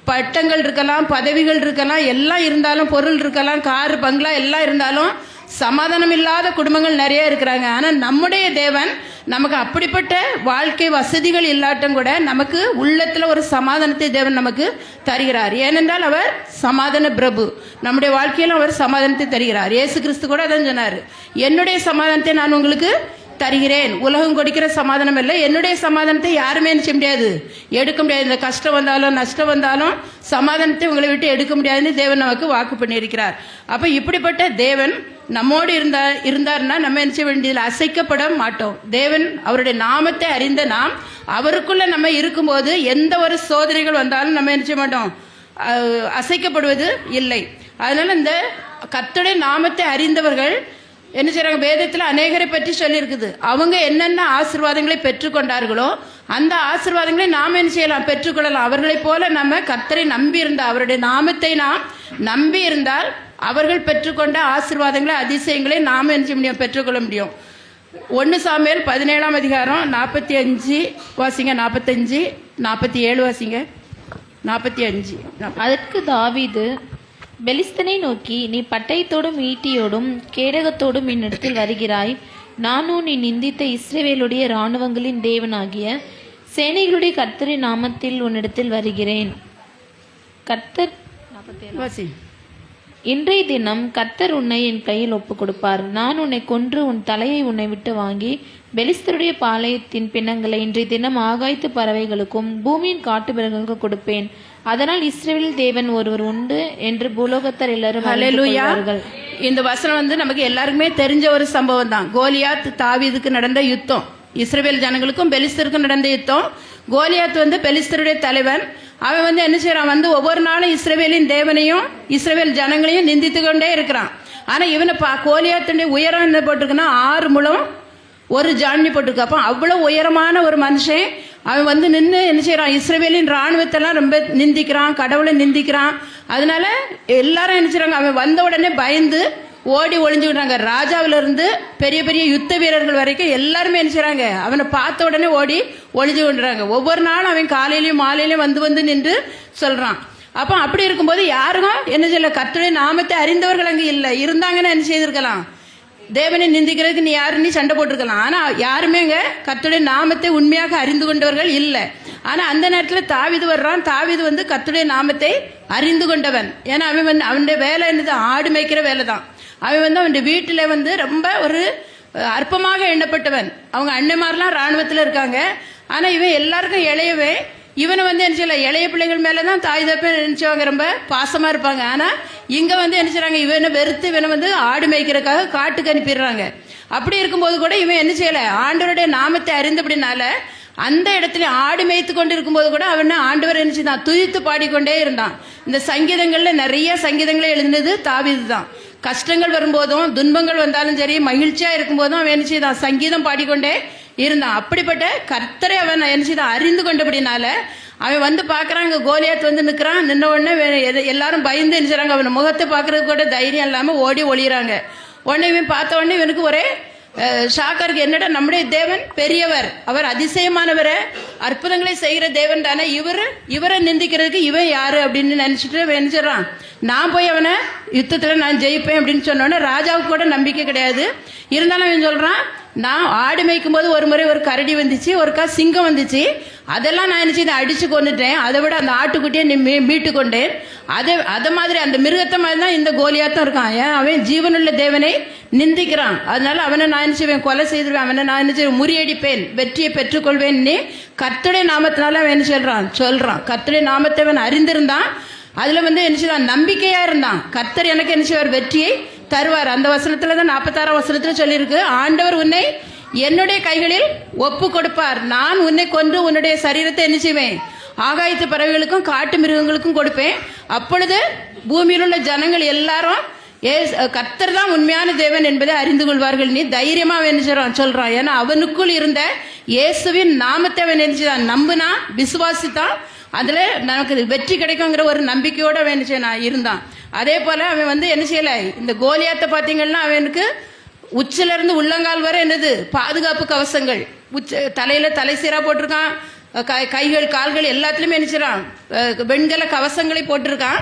பட்டங்கள் இருக்கலாம், பதவிகள் இருக்கலாம், எல்லாம் இருந்தாலும், பொருள் இருக்கலாம், காரு பங்களா எல்லாம் இருந்தாலும் சமாதானம் இல்லாத குடும்பங்கள் நிறைய இருக்கிறாங்க. ஆனால் நம்முடைய தேவன் நமக்கு அப்படிப்பட்ட வாழ்க்கை வசதிகள் இல்லாட்டும் கூட நமக்கு உள்ளத்தில் ஒரு சமாதானத்தை தேவன் நமக்கு தருகிறார். ஏனென்றால் அவர் சமாதான பிரபு. நம்முடைய வாழ்க்கையிலும் அவர் சமாதானத்தை தருகிறார். இயேசு கிறிஸ்து கூட அதான் சொன்னார், என்னுடைய சமாதானத்தை நான் உங்களுக்கு தருகிறேன். உலகம் கொடுக்கிற சமாதானம் இல்லை, என்னுடைய சமாதானத்தை யாருமே செய்ய முடியாது, எடுக்க முடியாது. இந்த கஷ்டம் வந்தாலும் நஷ்டம் வந்தாலும் சமாதானத்தை உங்களை விட்டு எடுக்க முடியாதுன்னு தேவன் நமக்கு வாக்கு பண்ணியிருக்கிறார். அப்போ இப்படிப்பட்ட தேவன் நம்மோடு இருந்தார்னா நம்ம என்ன செய்ய வேண்டியதில் அசைக்கப்பட மாட்டோம். தேவன் அவருடைய நாமத்தை அறிந்த நாம் அவருக்குள்ள நம்ம இருக்கும்போது எந்த ஒரு சோதனைகள் வந்தாலும் நம்ம என்ன செய்ய மாட்டோம், அசைக்கப்படுவது இல்லை. அதனால இந்த கர்த்தருடைய நாமத்தை அறிந்தவர்கள் என்ன செய்றாங்க? வேதத்தில் அநேகரை பற்றி சொல்லியிருக்குது. அவங்க என்னென்ன ஆசீர்வாதங்களை பெற்றுக்கொண்டார்களோ அந்த ஆசீர்வாதங்களை நாம் என்ன செய்யலாம்? பெற்றுக்கொள்ளலாம். அவர்களைப் போல நம்ம கர்த்தரை நம்பி இருந்தால், அவருடைய நாமத்தை நாம் நம்பி இருந்தால் அவர்கள் பெற்றுக்கொண்ட ஆசீர்வாதங்களை, அதிசயங்களை நாம் என்ன செய்ய முடியும்? பெற்றுக்கொள்ள முடியும். 1 சாமுவேல் 17:45 வாசிங்க. 45, 47 வாசிங்க. 45. அதற்கு தாவீது பெலிஸ்தனை நோக்கி, நீ பட்டயத்தோடும் ஈட்டியோடும் கேடகத்தோடும் என்னிடத்தில் வருகிறாய். நானும் நீ நிந்தித்த இஸ்ரவேலுடைய இராணுவங்களின் தேவனாகிய சேனைகளுடைய கர்த்தரின் நாமத்தில் உன்னிடத்தில் வருகிறேன். கர்த்தர் இன்றைய தினம் கர்த்தர் உன்னை என் கையில் ஒப்பு கொடுப்பார். நான் உன்னை கொன்று உன் தலையை உன்னை விட்டு வாங்கி பெலிஸ்தருடைய பாளையத்தின் பிணங்களை இன்றைய தினம் ஆகாய்த்து பறவைகளுக்கும் பூமியின் காட்டு மிருகங்களுக்கும் கொடுப்பேன். அதனால் இஸ்ரவேல் தேவன் ஒருவர் உண்டு என்று பூலோகத்தார் எல்லாரும் அறிவார்கள். இந்த வசனம் நமக்கு எல்லாருக்குமே தெரிஞ்ச ஒரு சம்பவம் தான். கோலியாத் தாவீதுக்கு நடந்த யுத்தம், இஸ்ரவேல் ஜனங்களுக்கும் பெலிஸ்தருக்கும் நடந்த யுத்தம். கோலியாத் பெலிஸ்தருடைய தலைவன். அவன் என்ன செய்யறான்? ஒவ்வொரு நாளும் இஸ்ரவேலின் தேவனையும் இஸ்ரவேல் ஜனங்களையும் நிந்தித்து கொண்டே இருக்கிறான். ஆனா இவனை கோலியாத்துடைய உயரம் என்ன போட்டிருக்குன்னா 6 முழம் 1 ஜாண்டி போட்டிருக்கு. அப்போ அவ்வளவு உயரமான ஒரு மனுஷன் அவன் நின்று என்ன செய்யறான்? இஸ்ரவேலின் ராணுவத்தெல்லாம் ரொம்ப நிந்திக்கிறான், கடவுளை நிந்திக்கிறான். அதனால எல்லாரும் என்ன செய்றாங்க? அவன் வந்த உடனே பயந்து ஓடி ஒளிஞ்சுக்கிட்டாங்க. ராஜாவில இருந்து பெரிய பெரிய யுத்த வீரர்கள் வரைக்கும் எல்லாருமே என்ன செய்றாங்க? அவனை பார்த்த உடனே ஓடி ஒளிஞ்சு கொண்டுறாங்க. ஒவ்வொரு நாளும் அவன் காலையிலயும் மாலையிலயும் வந்து நின்று சொல்றான். அப்போ அப்படி இருக்கும்போது யாருக்கும் என்ன செய்யல? கர்த்தருடைய நாமத்தை அறிந்தவர்கள் அங்கே இல்லை. இருந்தாங்கன்னா என்ன செய்திருக்கலாம்? தேவனை நிந்திக்கிறதுக்கு நீ யாருன்னு சண்டை போட்டிருக்கலாம். ஆனால் யாருமே அங்கே கர்த்தருடைய நாமத்தை உண்மையாக அறிந்து கொண்டவர்கள் இல்லை. ஆனால் அந்த நேரத்தில் தாவீது வர்றான். தாவீது கர்த்தருடைய நாமத்தை அறிந்து கொண்டவன். ஏன்னா அவன் அவனுடைய வேலை என்னது? ஆடு மேய்க்கிற வேலை தான். அவன் அவனுடைய வீட்டில் ரொம்ப ஒரு அற்பமாக எண்ணப்பட்டவன். அவங்க அண்ணன்மாரெலாம் இராணுவத்தில் இருக்காங்க. ஆனால் இவன் எல்லாருக்கும் இளையவே. இவனை என்ன செய்யல? இளைய பிள்ளைகள் மேலே தான் தாய் தப்ப நினைச்சவங்க ரொம்ப பாசமாக இருப்பாங்க. ஆனால் இங்கே என்ன செய்றாங்க? இவனை வெறுத்து இவனை ஆடு மேய்க்கிறதுக்காக காட்டுக்கு அனுப்பிடுறாங்க. அப்படி இருக்கும்போது கூட இவன் என்ன செய்யலை? ஆண்டவருடைய நாமத்தை அறிந்தபடினால அந்த இடத்துல ஆடு மேய்த்து கொண்டு இருக்கும்போது கூட அவன் ஆண்டவர் என்ன செய்தான்? துதித்து பாடிக்கொண்டே இருந்தான். இந்த சங்கீதங்களில் நிறைய சங்கீதங்களை எழுதினது தாவீது தான். கஷ்டங்கள் வரும்போதும் துன்பங்கள் வந்தாலும் சரி, மகிழ்ச்சியாக இருக்கும்போதும் அவன் என்ன செய்தான்? சங்கீதம் பாடிக்கொண்டே இருந்தான். அப்படிப்பட்ட கர்த்தரை அவன் என்ன செய்தான், அறிந்து கொண்டபடினால அவன் வந்து பார்க்குறான், இங்கே கோலியாத் வந்து நிற்கிறான். நின்ன உடனே எல்லாரும் பயந்து என்ன செய்றாங்க, அவன் முகத்தை பார்க்கறதுக்கு கூட தைரியம் இல்லாமல் ஓடி ஒளிகிறாங்க. உடனே இவன் பார்த்த உடனே இவனுக்கு ஒரே ஷாக்கருக்கு, என்னடா நம்முடைய தேவன் பெரியவர், அவர் அதிசயமானவர், அற்புதங்களை செய்கிற தேவன் தானே, இவரை நிந்திக்கிறதுக்கு இவன் யாரு அப்படின்னு நினைச்சிட்டு நினைச்சிடறான். நான் போய் அவனை யுத்தத்தில் நான் ஜெயிப்பேன் அப்படின்னு சொன்னோன்னே ராஜாவுக்கு கூட நம்பிக்கை கிடையாது. இருந்தாலும் அவன் சொல்றான், நான் ஆடு மேய்க்கும் போது ஒரு முறை ஒரு கரடி வந்துச்சு, ஒருக்கா சிங்கம் வந்துச்சு, அதெல்லாம் நான் என்ன செய்து அடிச்சு கொண்டுட்டேன், அதை விட அந்த ஆட்டுக்குட்டியை நீ மீட்டு கொண்டேன். அதை மாதிரி அந்த மிருகத்தை மாதிரி தான் இந்த கோலியாத்தும் இருக்கான். ஏன் அவன் ஜீவனுள்ள தேவனை நிந்திக்கிறான். அதனால அவனை நான் என்ன செய்வேன், கொலை செய்திருவேன், அவனை நான் என்ன செய்வேன், முறியடிப்பேன், வெற்றியை பெற்றுக்கொள்வேன். கர்த்தருடைய நாமத்தினால அவன் என்ன சொல்றான். கர்த்தருடைய நாமத்தை அவன் அறிந்திருந்தான். அதுல வந்து என்ன செய்வான், நம்பிக்கையா இருந்தான். கர்த்தர் எனக்கு என்ன செய்வார், வெற்றியை தருவார். அந்த வசனத்துல தான் 46 வசனத்துல சொல்லியிருக்கு, ஆண்டவர் உன்னை என்னுடைய கைகளில் ஒப்பு கொடுப்பார், நான் உன்னை கொன்று உன்னுடைய சரீரத்தை என்ன செய்வேன், ஆகாயத்து பறவைகளுக்கும் காட்டு மிருகங்களுக்கும் கொடுப்பேன். அப்பொழுது பூமியில் உள்ள ஜனங்கள் எல்லாரும் கர்த்தர் தான் உண்மையான தேவன் என்பதை அறிந்து கொள்வார்கள். நீ தைரியமா என்ன சொல்றான். ஏன்னா அவனுக்குள் இருந்த இயேசுவின் நாமத்தை அவன் நினைச்சுதான், நம்புனா, விசுவாசித்தான், அதுல நமக்கு வெற்றி கிடைக்குங்கிற ஒரு நம்பிக்கையோட அவன் இருந்தான். அதே போல அவன் வந்து என்ன செய்யல, இந்த கோலியாத்தை பார்த்தீங்கன்னா அவனுக்கு உச்சில இருந்து உள்ளங்கால் வரை என்னது பாதுகாப்பு கவசங்கள், தலையில தலை சீரா போட்டிருக்கான், கைகள் கால்கள் எல்லாத்துலயுமே நினைச்சிடான் வெண்கல கவசங்களை போட்டிருக்கான்,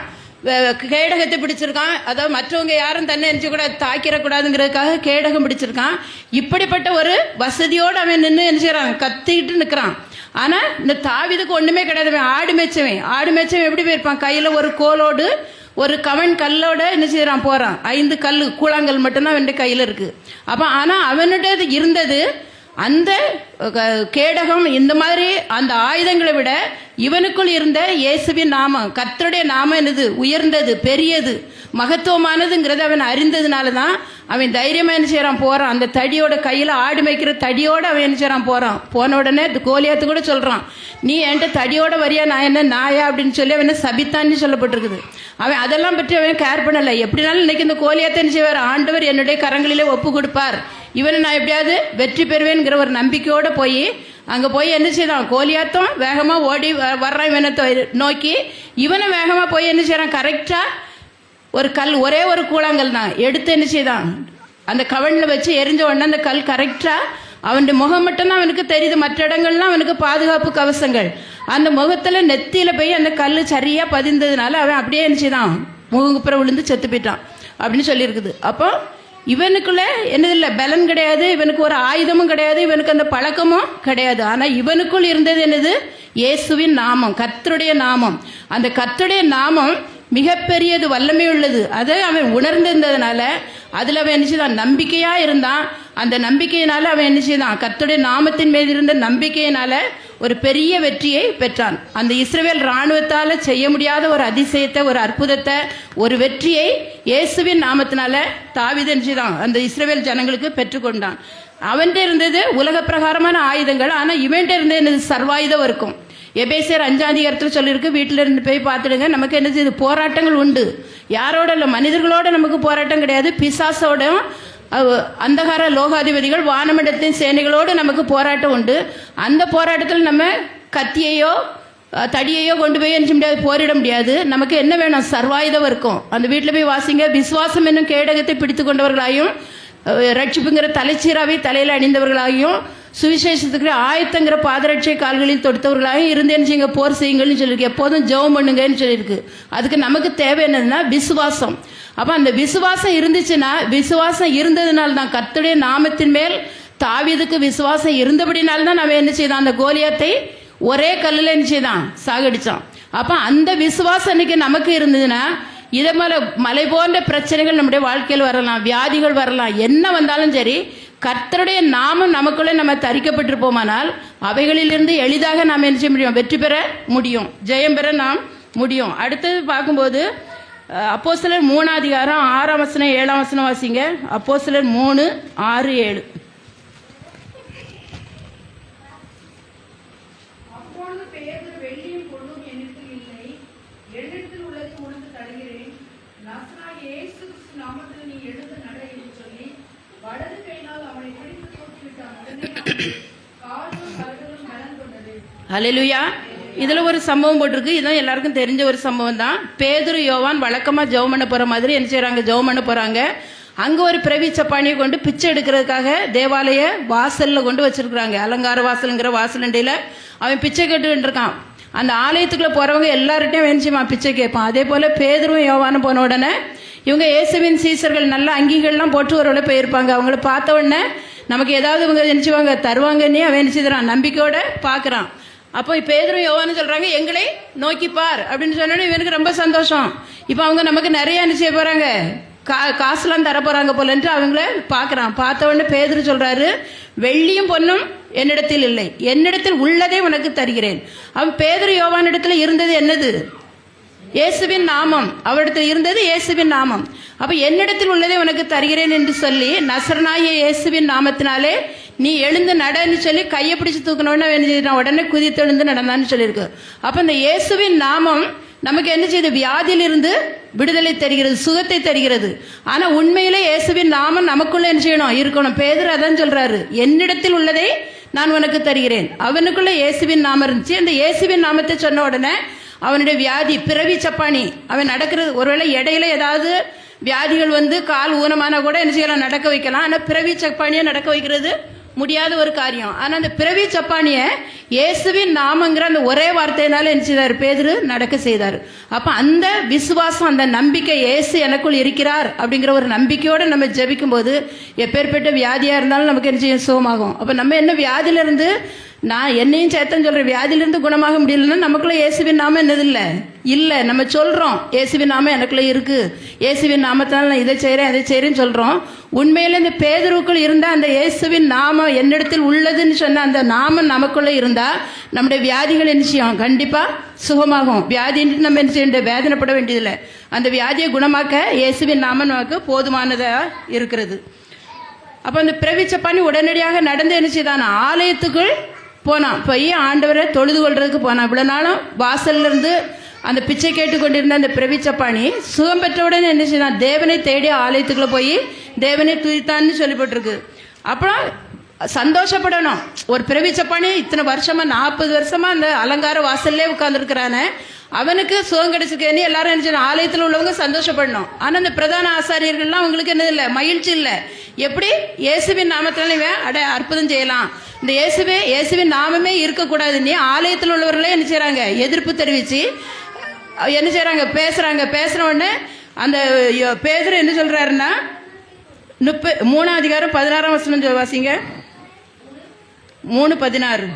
கேடகத்தை பிடிச்சிருக்கான். அதாவது மற்றவங்க யாரும் தன்னை நினைச்சு கூட தாக்கிடக்கூடாதுங்கிறதுக்காக கேடகம் பிடிச்சிருக்கான். இப்படிப்பட்ட ஒரு வசதியோடு அவன் நின்று நினைச்சான், கத்திக்கிட்டு நிற்கிறான். ஆனா இந்த தாவீதுக்கு ஒண்ணுமே கிடையாது. ஆடு மேய்ச்சவன் எப்படி போயிருப்பான், கையில ஒரு கோலோடு ஒரு கவன் கல்லோட என்ன செய்யறான், போறான். 5 கல் கூழாங்கல் மட்டும்தான் அவன் கையில இருக்கு. அப்ப ஆனா அவனுடைய இருந்தது அந்த கேடகம், இந்த மாதிரி அந்த ஆயுதங்களை விட இவனுக்குள் இருந்த இயேசுவின் நாமம், கர்த்தருடைய நாமம் என்னது, உயர்ந்தது, பெரியது, மகத்துவமானதுங்கிறத அவன் அறிந்ததுனால தான் அவன் தைரியமா என்ன செய்யறான், போறான். அந்த தடியோட கையில ஆடு மேய்க்கிற தடியோட அவன் என்ன செய்யறான், போறான். போன உடனே கோலியாத்து கூட சொல்றான், நீ என்கிட்ட தடியோட வரியா, நான் என்ன நாயா அப்படின்னு சொல்லி அவனை சபித்தான்னு சொல்லப்பட்டிருக்குது. அவன் அதெல்லாம் பற்றி அவன் கேர் பண்ணல. எப்படினாலும் இன்னைக்கு இந்த கோலியாத்தை என்ன செய்வார், ஆண்டவர் என்னுடைய கரங்களிலே ஒப்பு கொடுப்பார், இவனை நான் எப்படியாவது வெற்றி பெறுவேன்கிற ஒரு நம்பிக்கையோட போய் அங்க போய் என்ன செய்தான், கோலியாத்தும் வேகமா ஓடி வர்றான் இவனை நோக்கி. இவனை வேகமா போய் என்ன செய்யறான், கரெக்டா ஒரு கல், ஒரே ஒரு கூழாங்கல் தான் எடுத்து என்ன செய்தான், அந்த கவன்ல வச்சு எரிஞ்ச உடனே அந்த கல் கரெக்டா அவனுடைய முகம் மட்டும்தான் அவனுக்கு தெரியுது, மற்ற இடங்கள்லாம் அவனுக்கு பாதுகாப்பு கவசங்கள். அந்த முகத்துல நெத்தியில போய் அந்த கல் சரியா பதிந்ததுனால அவன் அப்படியே என்ன செய்தான், முகங்குப்புற விழுந்து செத்து போயிட்டான் அப்படின்னு சொல்லியிருக்குது. அப்போ இவனுக்குள்ள என்னது இல்லை, பலன் கிடையாது, இவனுக்கு ஒரு ஆயுதமும் கிடையாது, இவனுக்கு அந்த பழக்கமும் கிடையாது. ஆனா இவனுக்குள் இருந்தது என்னது, இயேசுவின் நாமம், கர்த்தருடைய நாமம். அந்த கர்த்தருடைய நாமம் மிகப்பெரியது, வல்லமை உள்ளது. அதை அவன் உணர்ந்திருந்ததுனால அதுல அவன் என்ன செய்தான், நம்பிக்கையா இருந்தான். அந்த நம்பிக்கையினால அவன் என்ன செய்தான், கர்த்தருடைய நாமத்தின் மீது இருந்த நம்பிக்கையினால ஒரு பெரிய வெற்றியை பெற்றான். அந்த இஸ்ரவேல் இராணுவத்தால செய்ய முடியாத ஒரு அதிசயத்தை, ஒரு அற்புதத்தை, ஒரு வெற்றியை இயேசுவின் நாமத்தினால தாவீது என்ன செய்தான், அந்த இஸ்ரவேல் ஜனங்களுக்கு பெற்றுக்கொண்டான். அவன்கிட்ட இருந்தது உலக பிரகாரமான ஆயுதங்கள், ஆனா இவன்கிட்ட இருந்தது என்னது, சர்வாயுதம் இருக்கும். எபேசியர் 5ஆம் அதிகாரத்தில் சொல்லியிருக்கு, வீட்டில இருந்து போய் பார்த்துடுங்க. நமக்கு என்ன செய்யுது, போராட்டங்கள் உண்டு. யாரோட இல்லை, மனிதர்களோட நமக்கு போராட்டம் கிடையாது, பிசாசோட, அந்தகார லோகாதிபதிகள், வானமண்டலத்தின் சேனைகளோடு நமக்கு போராட்டம் உண்டு. அந்த போராட்டத்தில் நம்ம கத்தியையோ தடியையோ கொண்டு போய் என்ன முடியாது, போரிட முடியாது. நமக்கு என்ன வேணும், சர்வாயுதம் இருக்கும். அந்த வீட்டில் போய் வாசிங்க, விசுவாசம் என்னும் கேடகத்தை பிடித்து கொண்டவர்களாயும், ரட்சிப்புங்கிற தலைச்சீராவை தலையில் அணிந்தவர்களாகியும், சுவிசேஷத்துக்கு ஆயத்தங்கிற பாதரட்சை கால்களில் தொடுத்தவர்களாகவும் இருந்தேன்னு செய்யுங்க, போர் செய்யுங்கள்னு சொல்லியிருக்கு. எப்போதும் ஜெபம் பண்ணுங்கன்னு சொல்லியிருக்கு. அதுக்கு நமக்கு தேவை என்னதுன்னா விசுவாசம். அப்போ அந்த விசுவாசம் இருந்துச்சுன்னா, விசுவாசம் இருந்ததுனால தான், கர்த்தருடைய நாமத்தின் மேல் தாவீதுக்கு விசுவாசம் இருந்தபடினால்தான் அவன் என்ன செய்தான், அந்த கோலியாத்தை ஒரே கல்லில் என்ன செய்தான், சாகடிச்சான். அப்போ அந்த விசுவாசம் இன்னைக்கு நமக்கு இருந்ததுன்னா, இதே மாதிரி மலை போன்ற பிரச்சனைகள் நம்முடைய வாழ்க்கையில் வரலாம், வியாதிகள் வரலாம், என்ன வந்தாலும் சரி, கர்த்தருடைய நாமம் நமக்குள்ளே நம்ம தரிக்கப்பட்டிருப்போமானால் அவைகளிலிருந்து எளிதாக நாம் என்ன செய்ய முடியும், வெற்றி பெற முடியும், ஜெயம் பெற நாம் முடியும். அடுத்தது பார்க்கும்போது அப்போஸ்தலர் 3ஆம் அதிகாரம் 6ஆம் வசனம் 7ஆம் வசனம் வாசிங்க. அப்போஸ்தலர் 3, 6, 7. அப்பொழுது பேதுரு, வெள்ளியும் பொருளும் என்னிடத்தில் இல்லை, என்னிடத்தில் உள்ளதை உனக்கு தருகிறேன், நசராகிய இயேசு கிறிஸ்து நாமத்தில் நீ எழுந்து நட என்று சொல்லி வலது கையினால் அவனை பிடித்து தூக்கிவிட்டான். உடனே ஹல்லேலூயா. இதில் ஒரு சம்பவம் போட்டிருக்கு. இதுதான் எல்லாருக்கும் தெரிஞ்ச ஒரு சம்பவம் தான். பேதுரு யோவான் வழக்கமாக ஜெபம் பண்ண போகிற மாதிரி என்ன செய்கிறாங்க, ஜெபம் பண்ண போகிறாங்க. அங்கே ஒரு பிரவி சப்பானியை கொண்டு பிச்சை எடுக்கிறதுக்காக தேவாலய வாசலில் கொண்டு வச்சிருக்கிறாங்க. அலங்கார வாசலுங்கிற வாசலண்டையில் அவன் பிச்சை கேட்டுக்கிட்டு இருக்கான். அந்த ஆலயத்துக்குள்ளே போகிறவங்க எல்லார்ட்டையும் வேணுச்சுமா பிச்சை கேட்பான். அதே போல் பேதுருவும் யோவானும் போன உடனே இவங்க இயேசுவின் சீசர்கள் நல்ல அங்கிகள்லாம் போட்டு ஒரு போயிருப்பாங்க. அவங்கள பார்த்த உடனே நமக்கு ஏதாவது இவங்க நினச்சிவாங்க தருவாங்கன்னே அவன் நினச்சிக்கிறான், நம்பிக்கையோட பார்க்குறான். அப்போ பேதுரும் யோவான்னு சொல்கிறாங்க, எங்களை நோக்கி பார் அப்படின்னு சொன்னோன்னே இவனுக்கு ரொம்ப சந்தோஷம். இப்போ அவங்க நமக்கு நிறைய என்ன செய்ய போகிறாங்க, காசுலாம் தர போகிறாங்க போலன்ட்டு அவங்கள பார்க்குறான். பார்த்த உடனே பேதுரு சொல்கிறாரு, வெள்ளியும் பொன்னும் என்னிடத்தில் இல்லை, என்னிடத்தில் உள்ளதே உனக்கு தருகிறேன். அவன் பேதுரு யோவான் இடத்துல இருந்தது என்னது, இயேசுவின் நாமம். அவரிடத்தில் இருந்தது இயேசுவின் நாமம். அப்போ என்னிடத்தில் உள்ளதே உனக்கு தருகிறேன் என்று சொல்லி நசரனாகிய இயேசுவின் நாமத்தினாலே நீ எழுந்து நடன்னு சொல்லி கையை பிடிச்சி தூக்கணும்னு உடனே குதித்தெழுந்து நடந்தான்னு சொல்லியிருக்கு. அப்போ இந்த இயேசுவின் நாமம் நமக்கு என்ன செய்யுது, வியாதியிலிருந்து விடுதலை தருகிறது, சுகத்தை தருகிறது. ஆனால் உண்மையிலே இயேசுவின் நாமம் நமக்குள்ள என்ன செய்யணும், இருக்கணும். பேதுரு அதான் சொல்றாரு, என்னிடத்தில் உள்ளதை நான் உனக்கு தருகிறேன். அவனுக்குள்ள இயேசுவின் நாமம் இருந்துச்சு. அந்த இயேசுவின் நாமத்தை சொன்ன உடனே அவனுடைய வியாதி பிறவி சப்பானி, அவன் நடக்கிறது, ஒருவேளை இடையில ஏதாவது வியாதிகள் வந்து கால் ஊனமான கூட என்ன செய்யலாம், நடக்க வைக்கலாம். ஆனால் பிறவி சப்பானியை நடக்க வைக்கிறது முடியாத ஒரு காரியம். ஆனால் அந்த பிறவி சப்பானியை இயேசுவின் நாமங்கிற அந்த ஒரே வார்த்தையினால என்ன செய்தார், பேதுரு நடக்க செய்தார். அப்போ அந்த விசுவாசம், அந்த நம்பிக்கை, இயேசு எனக்குள் இருக்கிறார் அப்படிங்கிற ஒரு நம்பிக்கையோடு நம்ம ஜெபிக்கும் போது எப்பேற்பட்ட வியாதியாக இருந்தாலும் நமக்கு என்ன செய்ய, சுகமாகும். அப்போ நம்ம என்ன வியாதியிலிருந்து, நான் என்னையும் சேர்த்தன்னு சொல்கிறேன், வியாதியிலிருந்து குணமாக முடியலன்னா நமக்குள்ள இயேசுவின் நாமம் என்னது இல்லை. நம்ம சொல்கிறோம் இயேசுவின் நாமம் எனக்குள்ள இருக்குது, இயேசுவின் நாமத்தினால நான் இதை செய்கிறேன் அதை செய்கிறேன்னு சொல்கிறோம். உண்மையில இந்த பேதுருக்குள் இருந்தால் அந்த இயேசுவின் நாமம் என்னிடத்தில் உள்ளதுன்னு சொன்ன அந்த நாமம் நமக்குள்ளே இருந்தால் நம்முடைய வியாதிகள் என்ன செய்யும், கண்டிப்பாக சுகமாகும். வியாதின்ட்டு நம்ம என்ன செய்ய வேதனைப்பட வேண்டியதில்லை. அந்த வியாதியை குணமாக்க இயேசுவின் நாமம் நமக்கு போதுமானதாக இருக்கிறது. அப்போ அந்த பிரவிச்சப்பானி உடனடியாக நடந்து என்ன செய்தான், ஆலயத்துக்குள் போனான். போய் ஆண்டவரை தொழுது கொள்றதுக்கு போனான். இவ்வளோ நாளும் வாசல்ல இருந்து அந்த பிச்சை கேட்டு கொண்டிருந்த அந்த பிரவிச்சப்பானி சுகம் பெற்ற உடனே என்ன செய்தான், தேவனை தேடி ஆலயத்துக்குள்ள போய் தேவனை துதித்தான்னு சொல்லப்பட்டிருக்கு. அப்புறம் சந்தோஷப்படணும். ஒரு பிரவிச்சப்பானி இத்தனை வருஷமா 40 வருஷமா அந்த அலங்கார வாசல்லே உட்கார்ந்துருக்கிறானே, அவனுக்கு சுகம் கிடைச்சிருக்கேன்னு எல்லாரும் என்ன, ஆலயத்தில் உள்ளவங்க சந்தோஷப்படணும். ஆனால் இந்த பிரதான ஆசாரியர்கள்லாம் அவங்களுக்கு என்னது இல்லை, மகிழ்ச்சி இல்லை. எப்படி இயேசுவின் நாமத்தினால இவன் அற்புதம் செய்யலாம், இந்த இயேசுவின் நாமமே இருக்கக்கூடாதுன்னு ஆலயத்தில் உள்ளவர்களே என்ன செய்கிறாங்க, எதிர்ப்பு தெரிவித்து என்ன செய்கிறாங்க, பேசுகிற உடனே அந்த பேதுரு என்ன சொல்கிறாருன்னா 3ஆம் அதிகாரம் 16ஆம் வசனம் வாசிங்க. 3:16.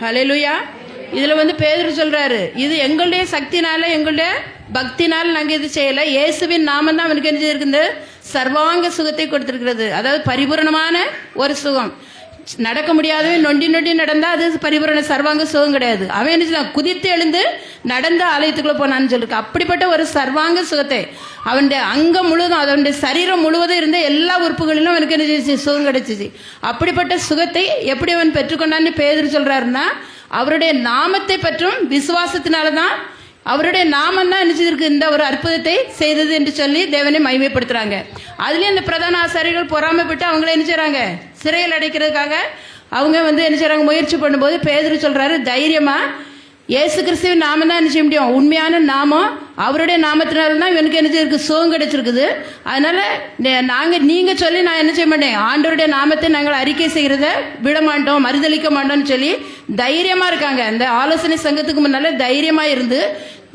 ஹல்லேலூயா. இதில் வந்து பேதுரு சொல்றாரு, இது எங்களுடைய சக்தினால எங்களுடைய பக்தினால் நாங்கள் இது செய்யலை, இயேசுவின் நாமம் தான் அவனுக்கு என்ன இருக்குது, சர்வாங்க சுகத்தை கொடுத்திருக்கிறது. அதாவது பரிபூரணமான ஒரு சுகம். நடக்க முடியாதவே நொண்டி நடந்தால் அது பரிபூரண சர்வாங்க சுகம் கிடையாது. அவன் என்ன குதித்து எழுந்து நடந்த ஆலயத்துக்குள்ள போனான்னு சொல்லிருக்கு. அப்படிப்பட்ட ஒரு சர்வாங்க சுகத்தை அவனுடைய அங்கம் முழுவதும், அவனுடைய சரீரம் முழுவதும் இருந்த எல்லா உறுப்புகளிலும் அவனுக்கு என்ன சுகம் கிடைச்சிச்சு. அப்படிப்பட்ட சுகத்தை எப்படி அவன் பெற்றுக்கொண்டான்னு பேதுரு சொல்றாருன்னா, அவருடைய நாமத்தை பற்றும் விசுவாசத்தினால தான், அவருடைய நாமம் தான் நினைச்சிருக்கு இந்த ஒரு அற்புதத்தை செய்தது என்று சொல்லி தேவனை மகிமைப்படுத்துறாங்க. அதுலேயும் இந்த பிரதான ஆசாரியர்கள் பொறாமைப்பட்டு அவங்கள என்ன செய்றாங்க, சிறையில் அடைக்கிறதுக்காக அவங்க வந்து என்ன செய்றாங்க, முயற்சி பண்ணும்போது பேதுரு சொல்றாரு, தைரியமா இயேசு கிறிஸ்துவின் நாமம் தான் என்ன செய்ய முடியும், உண்மையான நாமம், அவருடைய நாமத்தினால தான் இவனுக்கு என்ன செய்யிருக்கு, சுகம் கிடைச்சிருக்குது. அதனால நீங்க சொல்லி நான் என்ன செய்ய மாட்டேன், ஆண்டவருடைய நாமத்தை நாங்கள் அறிக்கை செய்கிறத விட மாட்டோம், மறுதளிக்க மாட்டோம்னு சொல்லி தைரியமா இருக்காங்க. அந்த ஆலோசனை சங்கத்துக்கு முன்னால தைரியமா இருந்து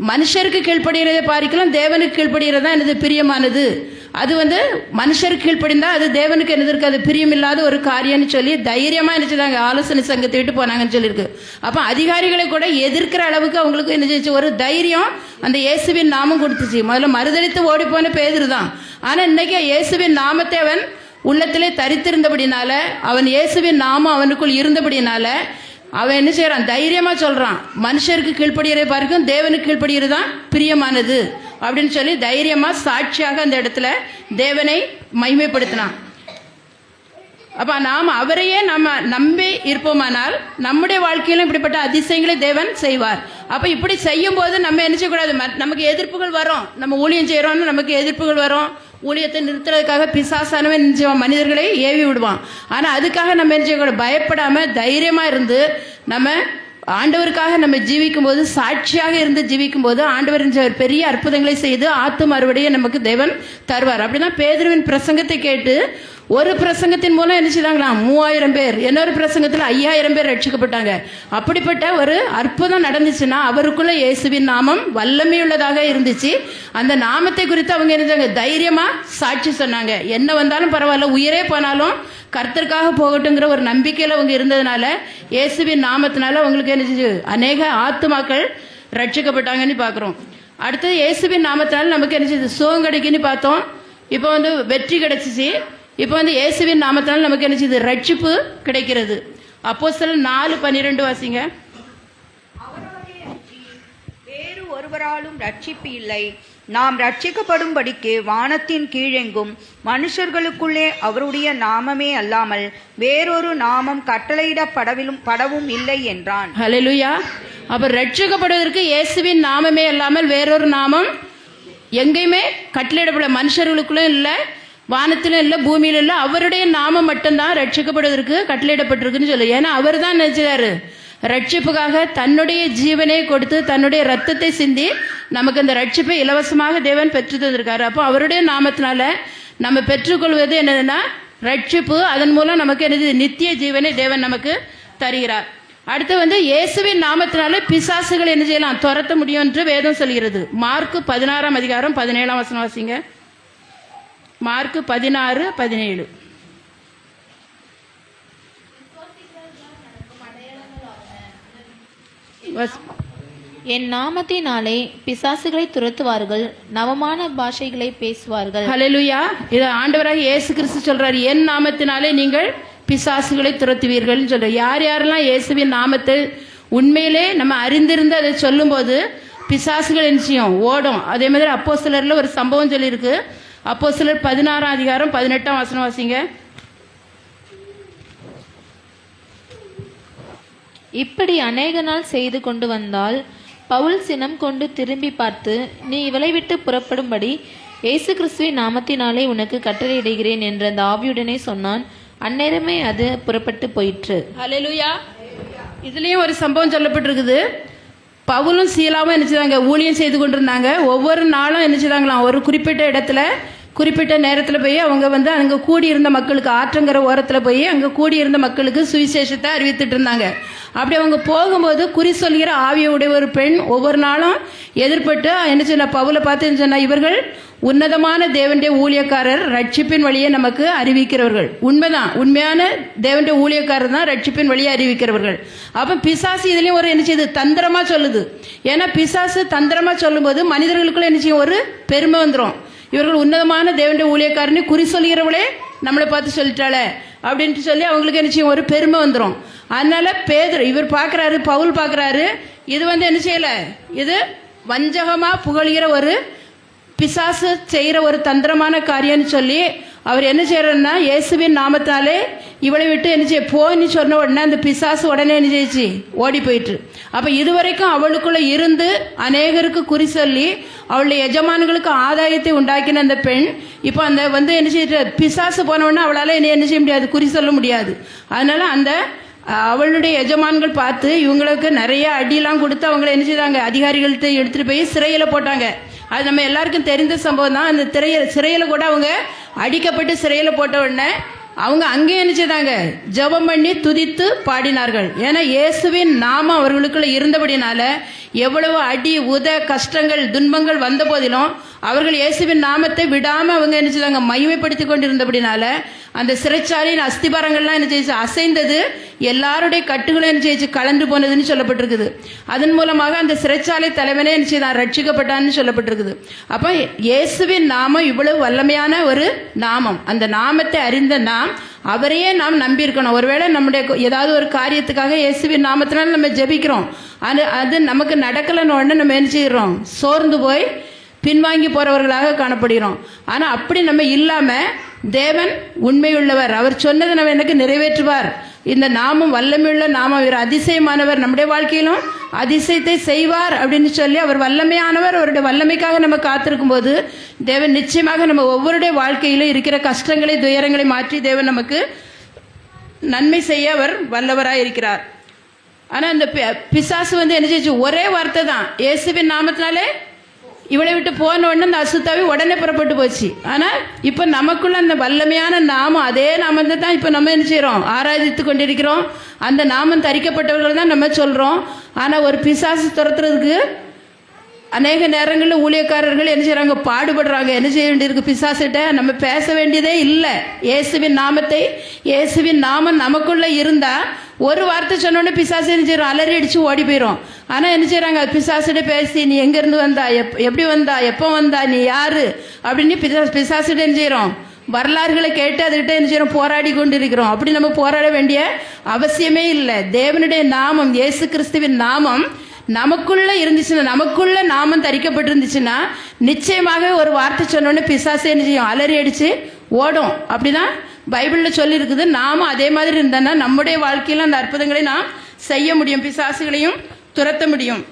மனுஷருக்கு கீழ்ப்படுகிறதை பாரிக்கலாம் தேவனுக்கு கீழ்ப்படுகிறது தான் எனது பிரியமானது. அது வந்து மனுஷருக்கு கீழ்ப்படிந்தா அது தேவனுக்கு என்னது இருக்கு, அது பிரியமில்லாத ஒரு காரியம்னு சொல்லி தைரியமா நினைச்சுதாங்க ஆலோசனை சங்கத்தை விட்டு போனாங்கன்னு சொல்லியிருக்கு. அப்போ அதிகாரிகளை கூட எதிர்க்கிற அளவுக்கு அவங்களுக்கு என்ன செய்ச்சு, ஒரு தைரியம் அந்த இயேசுவின் நாமம் கொடுத்துச்சு. முதல்ல மறுதளித்து ஓடி போன பேதுரு தான். ஆனால் இன்னைக்கு இயேசுவின் நாமத்தை அவன் உள்ளத்திலே தரித்திருந்தபடினால, அவன் இயேசுவின் நாமம் அவனுக்குள் இருந்தபடினால அவன் என்ன செய்யறான், தைரியமா சொல்றான், மனுஷருக்கு கீழ்ப்படுகிறதை பார்க்கும் தேவனுக்கு கீழ்ப்படுகிறது தான் பிரியமானது அப்படின்னு சொல்லி தைரியமா சாட்சியாக அந்த இடத்துல தேவனை மகிமைப்படுத்தினான். அப்ப நாம் அவரையே நம்ம நம்பி இருப்போமானால் நம்முடைய வாழ்க்கையிலும் இப்படிப்பட்ட அதிசயங்களை தேவன் செய்வார். அப்ப இப்படி செய்யும் போது நம்ம என்ன செய்யக்கூடாது, நமக்கு எதிர்ப்புகள் வரும். நம்ம ஊழியம் செய்யறோம்னு நமக்கு எதிர்ப்புகள் வரும். ஊழியத்தை நிறுத்துறதுக்காக பிசாசானவன் மனிதர்களை ஏவி விடுவான். ஆனா அதுக்காக நம்ம என்ன செய்யக்கூடாது, பயப்படாம தைரியமா இருந்து நம்ம ஆண்டவருக்காக நம்ம ஜீவிக்கும் போது, சாட்சியாக இருந்து ஜீவிக்கும் போது ஆண்டவர் பெரிய அற்புதங்களை செய்து ஆத்தும அறுவடையை நமக்கு தேவன் தருவார். அப்படிதான் பேதுருவின் பிரசங்கத்தை கேட்டு ஒரு பிரசங்கத்தின் மூலம் என்ன செய்தாங்களாம், 3000 பேர், இன்னொரு பிரசங்கத்தில் 5000 பேர் ரட்சிக்கப்பட்டாங்க. அப்படிப்பட்ட ஒரு அற்புதம் நடந்துச்சுன்னா அவருக்குள்ள இயேசுவின் நாமம் வல்லமையுள்ளதாக இருந்துச்சு. அந்த நாமத்தை குறித்து அவங்க என்ன தைரியமா சாட்சி சொன்னாங்க. என்ன வந்தாலும் பரவாயில்ல, உயிரே போனாலும் கர்த்தருக்காக போகட்டுங்கிற ஒரு நம்பிக்கையில் அவங்க இருந்ததுனால இயேசுவின் நாமத்தினால அவங்களுக்கு என்ன செஞ்சு அநேக ஆத்துமாக்கள் ரட்சிக்கப்பட்டாங்கன்னு பார்க்குறோம். அடுத்தது இயேசுவின் நாமத்தினால நமக்கு என்ன செய்யுது, சுகம் கிடைக்குன்னு பார்த்தோம். இப்போ வந்து வெற்றி கிடைச்சிச்சு. இப்போ வந்து இயேசுவின் நாமத்தினால நமக்கு என்ன செய்யுது, ரட்சிப்பு கிடைக்கிறது. அப்போஸ்தலர் 4:12 வாசிங்க. வேறு ஒருவராலும் ரட்சிப்பு இல்லை. நாம் ரட்சிக்கப்படும்படிக்கு வானத்தின் கீழெங்கும் மனுஷர்களுக்குள்ளே அவருடைய நாமமே அல்லாமல் வேறொரு நாமம் கட்டளையிடப்படவும் இல்லை என்றான். ஹல்லேலூயா. அப்ப ரட்சிக்கப்படுவதற்கு இயேசுவின் நாமமே அல்லாமல் வேறொரு நாமம் எங்கேயுமே கட்டளையிடப்பட, மனுஷர்களுக்குள்ள இல்லை, வானத்திலும் இல்லை, பூமியிலும் இல்லை, அவருடைய நாமம் மட்டும்தான் ரட்சிக்கப்படுவதற்கு கட்டளையிடப்பட்டிருக்குன்னு சொல்லு. ஏன்னா அவர் தான் நினைச்சாரு ரட்சிப்புக்காக தன்னுடைய ஜீவனை கொடுத்து தன்னுடைய ரத்தத்தை சிந்தி நமக்கு அந்த ரட்சிப்பை இலவசமாக தேவன் பெற்று தந்திருக்காரு. அப்போ அவருடைய நாமத்தினால நம்ம பெற்றுக்கொள்வது என்னதுன்னா ரட்சிப்பு. அதன் மூலம் நமக்கு என்னது, நித்திய ஜீவனை தேவன் நமக்கு தருகிறார். அடுத்து வந்து இயேசுவின் நாமத்தினால பிசாசுகள் என்ன செய்யலாம், துரத்த முடியும் என்று வேதம் சொல்கிறது. மார்க் 16:17 வாசிங்க. மார்க் 16:17. என் நாமத்தினாலே பிசாசுகளை துரத்துவார்கள், நவமான பாஷைகளை பேசுவார்கள். ஹல்லேலூயா. இதை ஆண்டவராக இயேசு கிறிஸ்து சொல்றாரு, என் நாமத்தினாலே நீங்கள் பிசாசுகளை துரத்துவீர்கள் சொல்ற. யார் யாரெல்லாம் இயேசுவின் நாமத்தை உண்மையிலே நம்ம அறிந்திருந்து அதை சொல்லும்போது பிசாசுகள் நிச்சயம் ஓடும். அதே மாதிரி அப்போஸ்தலர்ல ஒரு சம்பவம் சொல்லியிருக்கு. அப்போஸ்தலர் 16:18 வாசிங்க. இப்படி அநேக நாள் செய்து கொண்டு வந்தால் பவுல் சினம் கொண்டு திரும்பி பார்த்து, நீ இவளை விட்டு புறப்படும்படி இயேசு கிறிஸ்துவின் நாமத்தினாலே உனக்கு கட்டளையிடுகிறேன் என்று அந்த ஆவியுடனே சொன்னான். அந்நேரமே அது புறப்பட்டு போயிற்று. ஹல்லேலூயா. இதுலயும் ஒரு சம்பவம் சொல்லப்பட்டிருக்குது. பவுலும் சீலாவும் என்ன செய்தாங்க, ஊழியம் செய்து கொண்டிருந்தாங்க. ஒவ்வொரு நாளும் என்ன செய்தாங்களாம், ஒரு குறிப்பிட்ட இடத்துல குறிப்பிட்ட நேரத்தில் போய் அவங்க வந்து அங்கே கூடியிருந்த மக்களுக்கு, ஆற்றங்கர ஓரத்தில் போய் அங்கே கூடியிருந்த மக்களுக்கு சுவிசேஷத்தை அறிவித்துட்டு இருந்தாங்க. அப்படி அவங்க போகும்போது குறி சொல்கிற ஆவியுடைய ஒரு பெண் ஒவ்வொரு நாளும் எதிர்பட்டு என்ன சொன்ன, பவுலை பார்த்து என்ன சொன்னா, இவர்கள் உன்னதமான தேவனுடைய ஊழியக்காரர், ரட்சிப்பின் வழியை நமக்கு அறிவிக்கிறவர்கள். உண்மைதான், உண்மையான தேவனுடைய ஊழியக்காரர் தான் ரட்சிப்பின் வழியை அறிவிக்கிறவர்கள். அப்போ பிசாசு இதுலேயும் ஒரு என்ன செய்யுது, தந்திரமா சொல்லுது. ஏன்னா பிசாசு தந்திரமா சொல்லும்போது மனிதர்களுக்குள்ள என்ன செய்யும், ஒரு பெருமை வந்துடும். இவர்கள் உன்னதமான தேவனுடைய ஊழியக்காரன்னு குறி சொல்கிறவளே நம்மளை பார்த்து சொல்லிட்டாளே அப்படின்ட்டு சொல்லி அவங்களுக்கு என்ன செய்யும், ஒரு பெருமை வந்துடும். அதனால பேதுரு இவர் பார்க்குறாரு, பவுல் பார்க்குறாரு, இது வந்து என்ன செய்யலை, இது வஞ்சகமாக புகழ்கிற ஒரு பிசாசு செய்கிற ஒரு தந்திரமான காரியம்னு சொல்லி அவர் என்ன செய்யறாருன்னா, இயேசுவின் நாமத்தாலே இவளை விட்டு என்ன செய்ய போன்னு சொன்ன உடனே அந்த பிசாசு உடனே என்ன செய்ச்சு, ஓடி போயிட்டு. அப்போ இதுவரைக்கும் அவளுக்குள்ள இருந்து அநேகருக்கு குறி சொல்லி அவளுடைய எஜமான்களுக்கு ஆதாயத்தை உண்டாக்கின அந்த பெண் இப்போ அந்த வந்து என்ன செய்ய, பிசாசு போன உடனே அவளால் என்ன செய்ய முடியாது, குறி சொல்ல முடியாது. அதனால அந்த அவளுடைய எஜமான்கள் பார்த்து இவங்களுக்கு நிறைய அடியெல்லாம் கொடுத்து அவங்களை என்ன செய்தாங்க, அதிகாரிகள்கிட்ட எடுத்துகிட்டு போய் சிறையில் போட்டாங்க. அது நம்ம எல்லாருக்கும் தெரிந்த சம்பவம் தான். அந்த சிறையில் கூட அவங்க அடிக்கப்பட்டு சிறையில் போட்ட உடனே அவங்க அங்கே என்ன செய்தாங்க, ஜெபம் பண்ணி துதித்து பாடினார்கள். ஏன்னா இயேசுவின் நாமம் அவர்களுக்குள்ள இருந்தபடினால எவ்வளவு அடி உத கஷ்டங்கள் துன்பங்கள் வந்த போதிலும் அவர்கள் இயேசுவின் நாமத்தை விடாமல் அவங்க என்ன செய்தாங்க, மகிமைப்படுத்தி கொண்டிருந்தபடினால அந்த சிறைச்சாலையின் அஸ்திபாரங்கள்லாம் என்ன செய்ச்சு, அசைந்தது. எல்லாருடைய கட்டுகளும் என்ன செய்ச்சு, கலந்து போனதுன்னு சொல்லப்பட்டிருக்குது. அதன் மூலமாக அந்த சிறைச்சாலை தலைவனே என்ன செய்தான், ரட்சிக்கப்பட்டான்னு சொல்லப்பட்டிருக்குது. அப்போ இயேசுவின் நாமம் இவ்வளவு வல்லமையான ஒரு நாமம். அந்த நாமத்தை அறிந்த நாம் அவரையே நாம் நம்பி இருக்கணும். ஒருவேளை நம்முடைய ஏதாவது ஒரு காரியத்துக்காக இயேசுவின் நாமத்தினால நம்ம ஜெபிக்கிறோம், அது நமக்கு நடக்கலைன்னு உடனே நம்ம என்ன செய்கிறோம், சோர்ந்து போய் பின்வாங்கி போறவர்களாக காணப்படுகிறோம். ஆனால் அப்படி நம்ம இல்லாமல் தேவன் உண்மையுள்ளவர், அவர் சொன்னதை நம்ம எனக்கு நிறைவேற்றுவார். இந்த நாமம் வல்லமையுள்ள நாமம், இவர் அதிசயமானவர், நம்முடைய வாழ்க்கையிலும் அதிசயத்தை செய்வார் அப்படின்னு சொல்லி அவர் வல்லமையானவர். அவருடைய வல்லமைக்காக நம்ம காத்திருக்கும் போது தேவன் நிச்சயமாக நம்ம ஒவ்வொருடைய வாழ்க்கையிலும் இருக்கிற கஷ்டங்களை துயரங்களை மாற்றி தேவன் நமக்கு நன்மை செய்ய அவர் வல்லவராக இருக்கிறார். ஆனால் இந்த பிசாசு என்ன செய்ச்சு, ஒரே வார்த்தை தான், இயேசுவின் நாமத்தினாலே இவளை விட்டு போன உடனே அந்த அசுத்தாவி உடனே புறப்பட்டு போச்சு. ஆனால் இப்போ நமக்குள்ள அந்த வல்லமையான நாமம், அதே நாமத்தை தான் இப்போ நம்ம என்ன செய்கிறோம், ஆராதித்து கொண்டிருக்கிறோம். அந்த நாமம் தரிக்கப்பட்டவர்கள் தான் நம்ம சொல்கிறோம். ஆனால் ஒரு பிசாசு துரத்துறதுக்கு அநேக நேரங்களில் ஊழியக்காரர்கள் என்ன செய்கிறாங்க, பாடுபடுறாங்க. என்ன செய்ய வேண்டியிருக்கு, பிசாசிட்ட நம்ம பேச வேண்டியதே இல்லை. இயேசுவின் நாமத்தை, இயேசுவின் நாமம் நமக்குள்ளே இருந்தால் ஒரு வார்த்தை சொன்னோன்னே பிசாசு என்ன செய்யறோம், அலறி அடித்து ஓடி போயிடும். ஆனால் என்ன செய்கிறாங்க, பிசாசிட்ட பேசி நீ எங்கேருந்து வந்தா, எப்படி வந்தா, எப்போ வந்தா, நீ யாரு அப்படின்னு பிசாசிட்ட என்ன செய்கிறோம், வரலாறுகளை கேட்டு அதுக்கிட்ட என்ன செய்யறோம், போராடி கொண்டு இருக்கிறோம். அப்படி நம்ம போராட வேண்டிய அவசியமே இல்லை. தேவனுடைய நாமம், இயேசு கிறிஸ்துவின் நாமம் நமக்குள்ள இருந்துச்சுன்னா, நமக்குள்ள நாமம் தரிக்கப்பட்டிருந்துச்சுன்னா நிச்சயமாக ஒரு வார்த்தை சொன்னோன்னே பிசாசு என்ன செய்யும், அலறி அடித்து ஓடும். அப்படிதான் பைபிளில் சொல்லியிருக்குது. நாமும் அதே மாதிரி இருந்தோன்னா நம்முடைய வாழ்க்கையில் அந்த அற்புதங்களை நாம் செய்ய முடியும், பிசாசுகளையும் துரத்த முடியும்.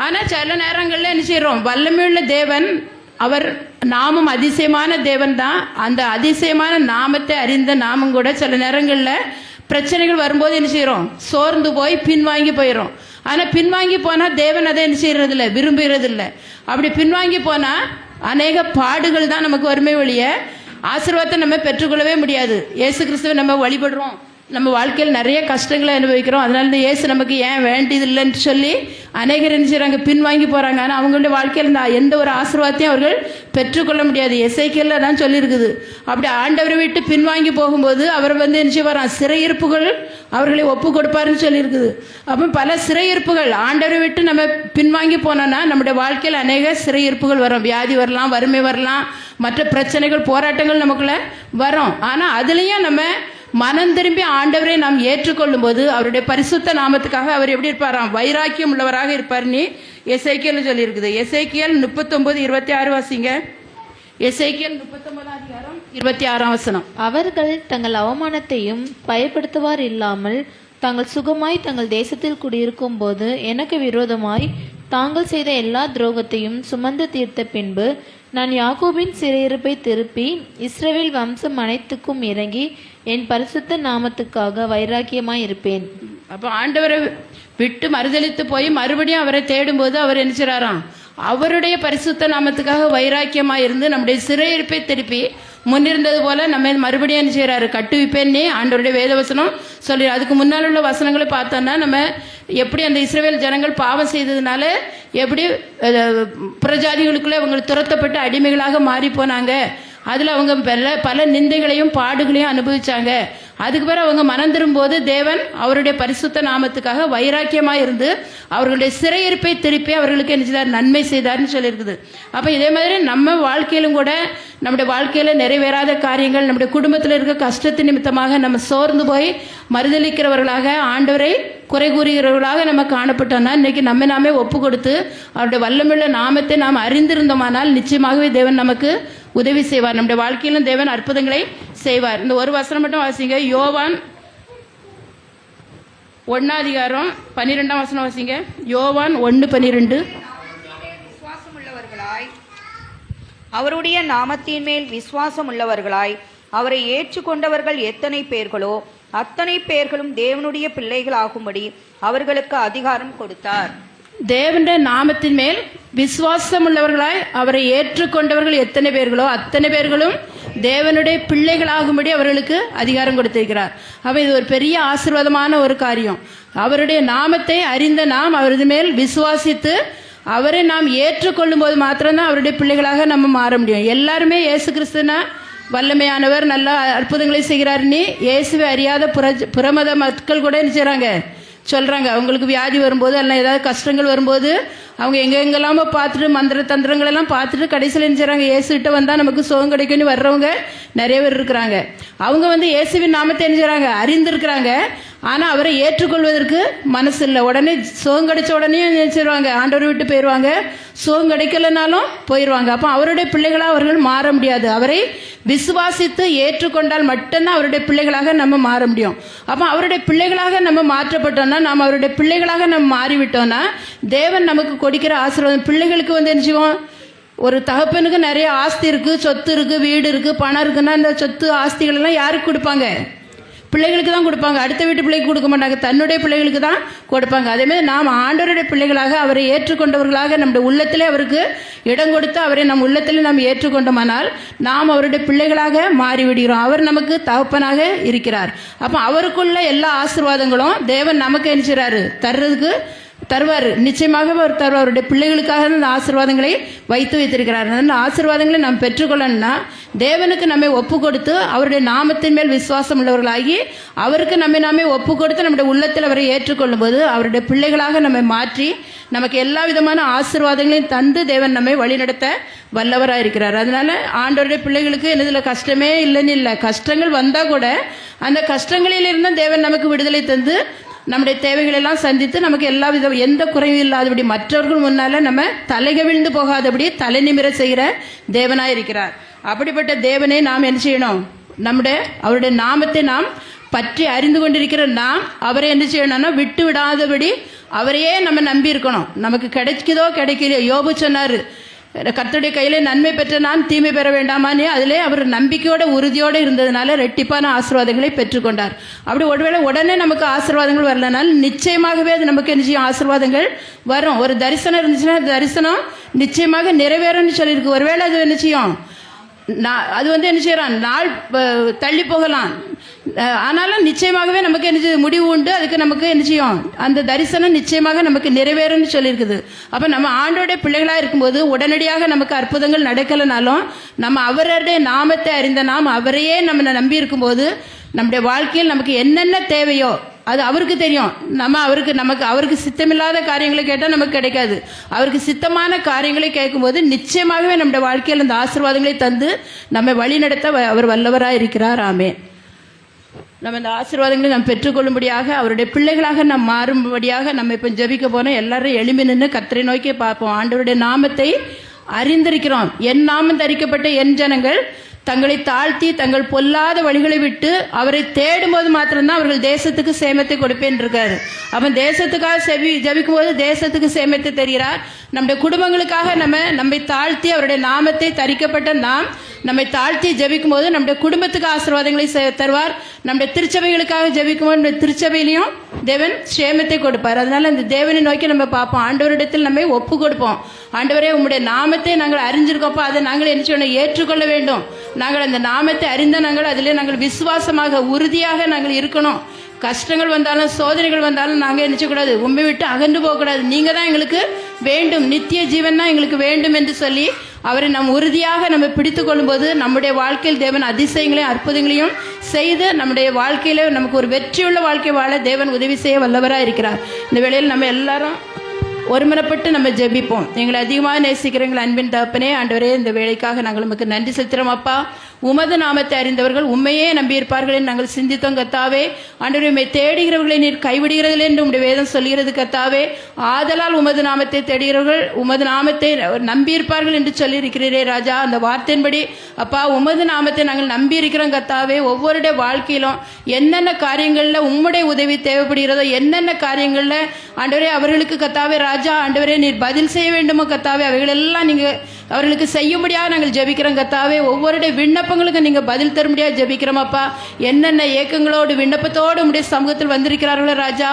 ஆனால் சில நேரங்களில் என்ன செய்கிறோம், வல்லமையுள்ள தேவன், அவர் நாமும் அதிசயமான தேவன் தான். அந்த அதிசயமான நாமத்தை அறிந்த நாமும் கூட சில நேரங்களில் பிரச்சனைகள் வரும்போது என்ன செய்கிறோம், சோர்ந்து போய் பின்வாங்கி போயிடும். ஆனால் பின்வாங்கி போனால் தேவன் அதை என்ன செய்யறதில்லை, விரும்புகிறதில்லை. அப்படி பின்வாங்கி போனால் அநேக பாடுகள் தான் நமக்கு வறுமை ஒழிய ஆசீர்வாதத்தை நம்ம பெற்றுக்கொள்ளவே முடியாது. இயேசு கிறிஸ்துவை நம்ம வழிபடுறோம், நம்ம வாழ்க்கையில் நிறைய கஷ்டங்களை அனுபவிக்கிறோம். அதனால இந்த இயேசு நமக்கு ஏன் வேண்டியதில்லைன்னு சொல்லி அநேகர் என்ன செய்கிறாங்க, பின்வாங்கி போகிறாங்க. ஆனால் அவங்களுடைய வாழ்க்கையில் இந்த எந்த ஒரு ஆசீர்வாதத்தையும் அவர்கள் பெற்றுக்கொள்ள முடியாது. எசேக்கியேல்ல தான் சொல்லியிருக்குது. அப்படி ஆண்டவரை விட்டு பின்வாங்கி போகும்போது அவர் என்ன செய்வாராம், சிறையிருப்புகள் அவர்களை ஒப்பு கொடுப்பாருன்னு சொல்லியிருக்குது. அப்போ பல சிறையிருப்புகள், ஆண்டவரை விட்டு நம்ம பின்வாங்கி போனோன்னா நம்முடைய வாழ்க்கையில் அநேக சிறையிருப்புகள் வரும். வியாதி வரலாம், வறுமை வரலாம், மற்ற பிரச்சனைகள், போராட்டங்கள் நமக்குள்ள வரும். ஆனால் அதுலேயும் நம்ம மனம் திரும்பி ஆண்டவரை நாம் ஏற்றுக்கொள்ளும் போது அவருடைய பரிசுத்த நாமத்துக்காக அவர் எப்படி இருப்பாராம், வைராக்கியம் உள்ளவராக இருப்பார்னு எசேக்கியேல் சொல்லியிருக்குது. எசேக்கியேல் 39:26 வாசிங்க. எசேக்கியேல் 39:26. அவர்கள் தங்கள் அவமானத்தையும் பயப்படுத்துவார் இல்லாமல் தாங்கள் சுகமாய் தங்கள் தேசத்தில் குடியிருக்கும் போது எனக்கு விரோதமாய் தாங்கள் செய்த எல்லா துரோகத்தையும் சுமந்து தீர்த்த பின்பு நான் யாக்கோபின் சிறையிருப்பை திருப்பி இஸ்ரவேல் வம்சம் அனைத்துக்கும் இறங்கி என் பரிசுத்த நாமத்துக்காக வைராக்கியமாய் இருப்பேன். அப்போ ஆண்டவரை விட்டு மறுதலித்து போய் மறுபடியும் அவரை தேடும்போது அவர் என்ன செய்றாராம், அவருடைய பரிசுத்த நாமத்துக்காக வைராக்கியமாக இருந்து நம்முடைய சிறையிருப்பை திருப்பி முன்னிருந்தது போல நம்ம மறுபடியும் என்ன செய்கிறாரு, கட்டுவிப்பேன்னே ஆண்டவருடைய வேதவசனம் சொல்லி. அதுக்கு முன்னால் உள்ள வசனங்களை பார்த்தோன்னா நம்ம எப்படி அந்த இஸ்ரவேல் ஜனங்கள் பாவம் செய்ததுனால எப்படி புறஜாதிகளுக்குள்ளே அவங்க துரத்தப்பட்டு அடிமைகளாக மாறி போனாங்க, அதில் அவங்க பல நிந்தைகளையும் பாடுகளையும் அனுபவிச்சாங்க. அதுக்கு பிறகு அவங்க மனம் திரும்பும்போது தேவன் அவருடைய பரிசுத்த நாமத்துக்காக வைராக்கியமாக இருந்து அவர்களுடைய சிறையிருப்பை திருப்பி அவர்களுக்கு என்ன செய்தார், நன்மை செய்தார்னு சொல்லியிருக்குது. அப்போ இதே மாதிரி நம்ம வாழ்க்கையிலும் கூட நம்முடைய வாழ்க்கையில் நிறைவேறாத காரியங்கள், நம்முடைய குடும்பத்தில் இருக்க கஷ்டத்தின் நிமித்தமாக நம்ம சோர்ந்து போய் மறுதளிக்கிறவர்களாக, ஆண்டவரை குறை கூறுகிறவர்களாக நம்ம காணப்பட்டோம்னா இன்னைக்கு நம்ம நாமே ஒப்பு கொடுத்து அவருடைய வல்லமையுள்ள நாமத்தை நாம் அறிந்திருந்தோமானால் நிச்சயமாகவே தேவன் நமக்கு உதவி செய்வார். நம்முடைய வாழ்க்கையிலும் தேவன் அற்புதங்களை செய்வார். இந்த ஒரு வசனம் மட்டும் வாசிங்க. யோவான் 1:12 வாசிங்க. யோவான் 1:12. அவருடைய நாமத்தின் மேல் விசுவாசம் உள்ளவர்களாய் அவரை ஏற்றுக்கொண்டவர்கள் எத்தனை பேர்களோ அத்தனை பேர்களும் தேவனுடைய பிள்ளைகள் ஆகும்படி அவர்களுக்கு அதிகாரம் கொடுத்தார். தேவனுடைய நாமத்தின் மேல் விசுவாசம் உள்ளவர்களாய் அவரை ஏற்றுக்கொண்டவர்கள் எத்தனை பேர்களோ அத்தனை பேர்களும் தேவனுடைய பிள்ளைகளாகும்படி அவர்களுக்கு அதிகாரம் கொடுத்திருக்கிறார். அப்போ இது ஒரு பெரிய ஆசீர்வாதமான ஒரு காரியம். அவருடைய நாமத்தை அறிந்த நாம் அவரது மேல் விசுவாசித்து அவரை நாம் ஏற்றுக்கொள்ளும் போது மாத்திரம்தான் அவருடைய பிள்ளைகளாக நம்ம மாற முடியும். எல்லாருமே இயேசு கிறிஸ்துனா வல்லமையானவர், நல்ல அற்புதங்களை செய்கிறாருன்னு இயேசுவை அறியாத புறமத மக்கள் கூட என்ன செய்கிறாங்க, சொல்கிறாங்க. அவங்களுக்கு வியாதி வரும்போது அல்ல ஏதாவது கஷ்டங்கள் வரும்போது அவங்க எங்கெங்கெல்லாமோ பார்த்துட்டு மந்திர தந்திரங்களெல்லாம் பார்த்துட்டு கடைசியில் என்ன செய்கிறாங்க, இயேசுகிட்ட வந்தால் நமக்கு சுகம் கிடைக்கும்னு வர்றவங்க நிறைய பேர் இருக்கிறாங்க. அவங்க இயேசுவின் நாமத்தை என்ன செய்கிறாங்க, அறிந்திருக்கிறாங்க. ஆனால் அவரை ஏற்றுக்கொள்வதற்கு மனசு இல்லை. உடனே சுகம் கிடைச்ச உடனே நினைச்சிருவாங்க ஆண்டவரை விட்டு போயிடுவாங்க, சுகம் கிடைக்கலனாலும் போயிடுவாங்க. அப்போ அவருடைய பிள்ளைகளாக அவர்கள் மாற முடியாது. அவரை விசுவாசித்து ஏற்றுக்கொண்டால் மட்டும்தான் அவருடைய பிள்ளைகளாக நம்ம மாற முடியும். அப்போ அவருடைய பிள்ளைகளாக நம்ம மாற்றப்பட்டோம்னா, நாம் அவருடைய பிள்ளைகளாக நம்ம மாறிவிட்டோம்னா தேவன் நமக்கு கொடுக்கிற ஆசீர்வாதம். பிள்ளைகளுக்கு வந்து என்ன செய்வோம், ஒரு தகப்பனுக்கு நிறைய ஆஸ்தி இருக்குது, சொத்து இருக்குது, வீடு இருக்குது, பணம் இருக்குன்னா இந்த சொத்து ஆஸ்திகள் எல்லாம் யாருக்கு கொடுப்பாங்க? பிள்ளைகளுக்கு தான் கொடுப்பாங்க. அடுத்த வீட்டு பிள்ளைக்கு கொடுக்க மாட்டாங்க, தன்னுடைய பிள்ளைகளுக்கு தான் கொடுப்பாங்க. அதேமாதிரி நாம் ஆண்டவருடைய பிள்ளைகளாக அவரை ஏற்றுக்கொண்டவர்களாக நம்முடைய உள்ளத்திலே அவருக்கு இடம் கொடுத்து அவரை நம் உள்ளத்திலே நாம் ஏற்றுக்கொண்டோமானால் நாம் அவருடைய பிள்ளைகளாக மாறிவிடுகிறோம். அவர் நமக்கு தகப்பனாக இருக்கிறார். அப்போ அவருக்குள்ள எல்லா ஆசீர்வாதங்களும் தேவன் நமக்கு என்ன செய்றாரு, தருவார். நிச்சயமாக அவர் தருவார். அவருடைய பிள்ளைகளுக்காக அந்த ஆசீர்வாதங்களை வைத்து வைத்திருக்கிறார். அந்த ஆசீர்வாதங்களை நாம் பெற்றுக்கொள்ளணும்னா தேவனுக்கு நம்மை ஒப்பு கொடுத்து அவருடைய நாமத்தின் மேல் விசுவாசம் உள்ளவர்களாகி அவருக்கு நாமே ஒப்பு கொடுத்து நம்முடைய உள்ளத்தில் அவரை ஏற்றுக்கொள்ளும் போது அவருடைய பிள்ளைகளாக நம்மை மாற்றி நமக்கு எல்லா விதமான ஆசீர்வாதங்களையும் தந்து தேவன் நம்மை வழிநடத்த வல்லவராக இருக்கிறார். அதனால ஆண்டவருடைய பிள்ளைகளுக்கு என்னதில் கஷ்டமே இல்லைன்னு இல்லை. கஷ்டங்கள் வந்தால் கூட அந்த கஷ்டங்களிலிருந்தும் தேவன் நமக்கு விடுதலை தந்து நம்முடைய தேவைகளெல்லாம் சந்தித்து நமக்கு எல்லா எந்த குறையும் இல்லாதபடி மற்றவர்கள் முன்னால் நம்ம தலைகவிழ்ந்து போகாதபடி தலை நிமிர செய்கிற தேவனாக இருக்கிறார். அப்படிப்பட்ட தேவனை நாம் என்ன செய்யணும், அவருடைய நாமத்தை நாம் பற்றி அறிந்து கொண்டிருக்கிற நாம் அவரை என்ன செய்யணும்னா விட்டு விடாதபடி அவரையே நம்ம நம்பி இருக்கணும். நமக்கு கிடைக்குதோ கிடைக்கலையோ, யோபு சொன்னார், கர்த்தருடைய கையிலே நன்மை பெற்ற நான் தீமை பெற வேண்டாமான்னு. அதிலே அவர் நம்பிக்கையோட உறுதியோடு இருந்ததுனால ரெட்டிப்பான ஆசீர்வாதங்களை பெற்றுக்கொண்டார். அப்படி ஒருவேளை உடனே நமக்கு ஆசீர்வாதங்கள் வரலனால நிச்சயமாகவே அது நமக்கு என்ன செய்யும், ஆசீர்வாதங்கள் வரும். ஒரு தரிசனம் இருந்துச்சுன்னா தரிசனம் நிச்சயமாக நிறைவேறும்னு சொல்லியிருக்கு. ஒருவேளை அது என்ன செய்யும், அது வந்து என்ன செய்யறான், நாள் தள்ளி போகலாம், ஆனாலும் நிச்சயமாகவே நமக்கு என்ன முடிவு உண்டு. அதுக்கு நமக்கு என்ன செய்யும், அந்த தரிசனம் நிச்சயமாக நமக்கு நிறைவேறும்னு சொல்லியிருக்குது. அப்போ நம்ம ஆண்டோடைய பிள்ளைகளாக இருக்கும்போது உடனடியாக நமக்கு அற்புதங்கள் நடக்கலைனாலும் நம்ம அவருடைய நாமத்தை அறிந்த நாம் அவரையே நம்ம நம்பி இருக்கும்போது நம்முடைய வாழ்க்கையில் நமக்கு என்னென்ன தேவையோ அது அவருக்கு தெரியும். அவருக்கு சித்தமில்லாத காரியங்களை கேட்டால் நமக்கு கிடைக்காது. அவருக்கு சித்தமான காரியங்களை கேட்கும்போது நிச்சயமாகவே நம்முடைய வாழ்க்கையில் அந்த ஆசீர்வாதங்களை தந்து நம்மை வழி நடத்த அவர் வல்லவராக இருக்கிறார். ஆமென். நம்ம இந்த ஆசீர்வாதங்களை நாம் பெற்றுக்கொள்ளும்படியாக அவருடைய பிள்ளைகளாக நாம் மாறும்படியாக நம்ம இப்போ ஜெபிக்க போனோம். எல்லாரும் எழும்பி நின்று கர்த்தரை நோக்கி பார்ப்போம். ஆண்டவருடைய நாமத்தை அறிந்திருக்கிறோம். என் நாமம் தரிக்கப்பட்ட என் ஜனங்கள் தங்களை தாழ்த்தி தங்கள் பொல்லாத வழிகளை விட்டு அவரை தேடும் போது மாத்திரம்தான் அவர்கள் தேசத்துக்கு சேமத்தை கொடுப்பேன் இருக்காரு. அவன் தேசத்துக்காக ஜபிக்கும் போது தேசத்துக்கு சேமத்தை தருகிறார். நம்முடைய குடும்பங்களுக்காக நம்மை தாழ்த்தி அவருடைய நாமத்தை தரிக்கப்பட்ட நாம் நம்மை தாழ்த்தி ஜபிக்கும் போது நம்முடைய குடும்பத்துக்கு ஆசீர்வாதங்களை தருவார். நம்முடைய திருச்சபைகளுக்காக ஜபிக்கும் போது நம்முடைய திருச்சபையிலையும் தேவன் சேமத்தை கொடுப்பார். அதனால அந்த தேவனை நோக்கி நம்ம பார்ப்போம். ஆண்டவரிடத்தில் நம்மை ஒப்பு கொடுப்போம். ஆண்டவரே, உம்முடைய நாமத்தை நாங்கள் அறிஞ்சிருக்கோப்பா, அதை நாங்கள் என்ன செய்யணும், ஏற்றுக்கொள்ள வேண்டும். நாங்கள் அந்த நாமத்தை அறிந்த அதிலே நாங்கள் விசுவாசமாக உறுதியாக நாங்கள் இருக்கணும். கஷ்டங்கள் வந்தாலும் சோதனைகள் வந்தாலும் நாங்கள் நினைச்சக்கூடாது, உண்மை விட்டு அகன்று போகக்கூடாது. நீங்கள் தான் எங்களுக்கு வேண்டும், நித்திய ஜீவன் தான் எங்களுக்கு வேண்டும் என்று சொல்லி அவரை நம் உறுதியாக நம்ம பிடித்து கொள்ளும்போது நம்முடைய வாழ்க்கையில் தேவன் அதிசயங்களையும் அற்புதங்களையும் செய்து நம்முடைய வாழ்க்கையில நமக்கு ஒரு வெற்றியுள்ள வாழ்க்கை வாழ தேவன் உதவி செய்ய வல்லவராக இருக்கிறார். இந்த வேளையில் நம்ம எல்லாரும் ஒருமனப்பட்டு நம்ம ஜெபிப்போம். எங்களை அதிகமாக நேசிக்கிற எங்கள் அன்பின் தகப்பனே, ஆண்டவரே, இந்த வேலைக்காக நாங்கள் நமக்கு நன்றி செலுத்துகிறோம். அப்பா, உமது நாமத்தை அறிந்தவர்கள் உண்மையே நம்பியிருப்பார்கள் என்று நாங்கள் சிந்தித்தோம் கத்தாவே. ஆண்டவரே, உம்மை தேடுகிறவர்களை நீர் கைவிடுகிறதில்லை என்று உம்முடைய வேதம் சொல்கிறது கத்தாவே. ஆதலால் உமது நாமத்தை தேடுகிறவர்கள் உமது நாமத்தை நம்பியிருப்பார்கள் என்று சொல்லியிருக்கிறீரே ராஜா. அந்த வார்த்தையின்படி அப்பா, உமது நாமத்தை நாங்கள் நம்பி இருக்கிறோம் கத்தாவே. ஒவ்வொருடைய வாழ்க்கையிலும் என்னென்ன காரியங்களில் உம்முடைய உதவி தேவைப்படுகிறதோ, என்னென்ன காரியங்களில் ஆண்டவரே அவர்களுக்கு கத்தாவே ராஜா, ஆண்டவரே நீர் பதில் செய்ய வேண்டுமோ கத்தாவே, அவைகளெல்லாம் நீங்கள் அவர்களுக்கு செய்யும்படியாக நாங்கள் ஜெபிக்கிறோம் கத்தாவே. ஒவ்வொருடைய விண்ணப்பங்களுக்கு நீங்கள் பதில் தரும்படியாக ஜெபிக்கிறோம் அப்பா. என்னென்ன ஏக்கங்களோடு விண்ணப்பத்தோடு உம்முடைய சமூகத்தில் வந்திருக்கிறார்களோ ராஜா,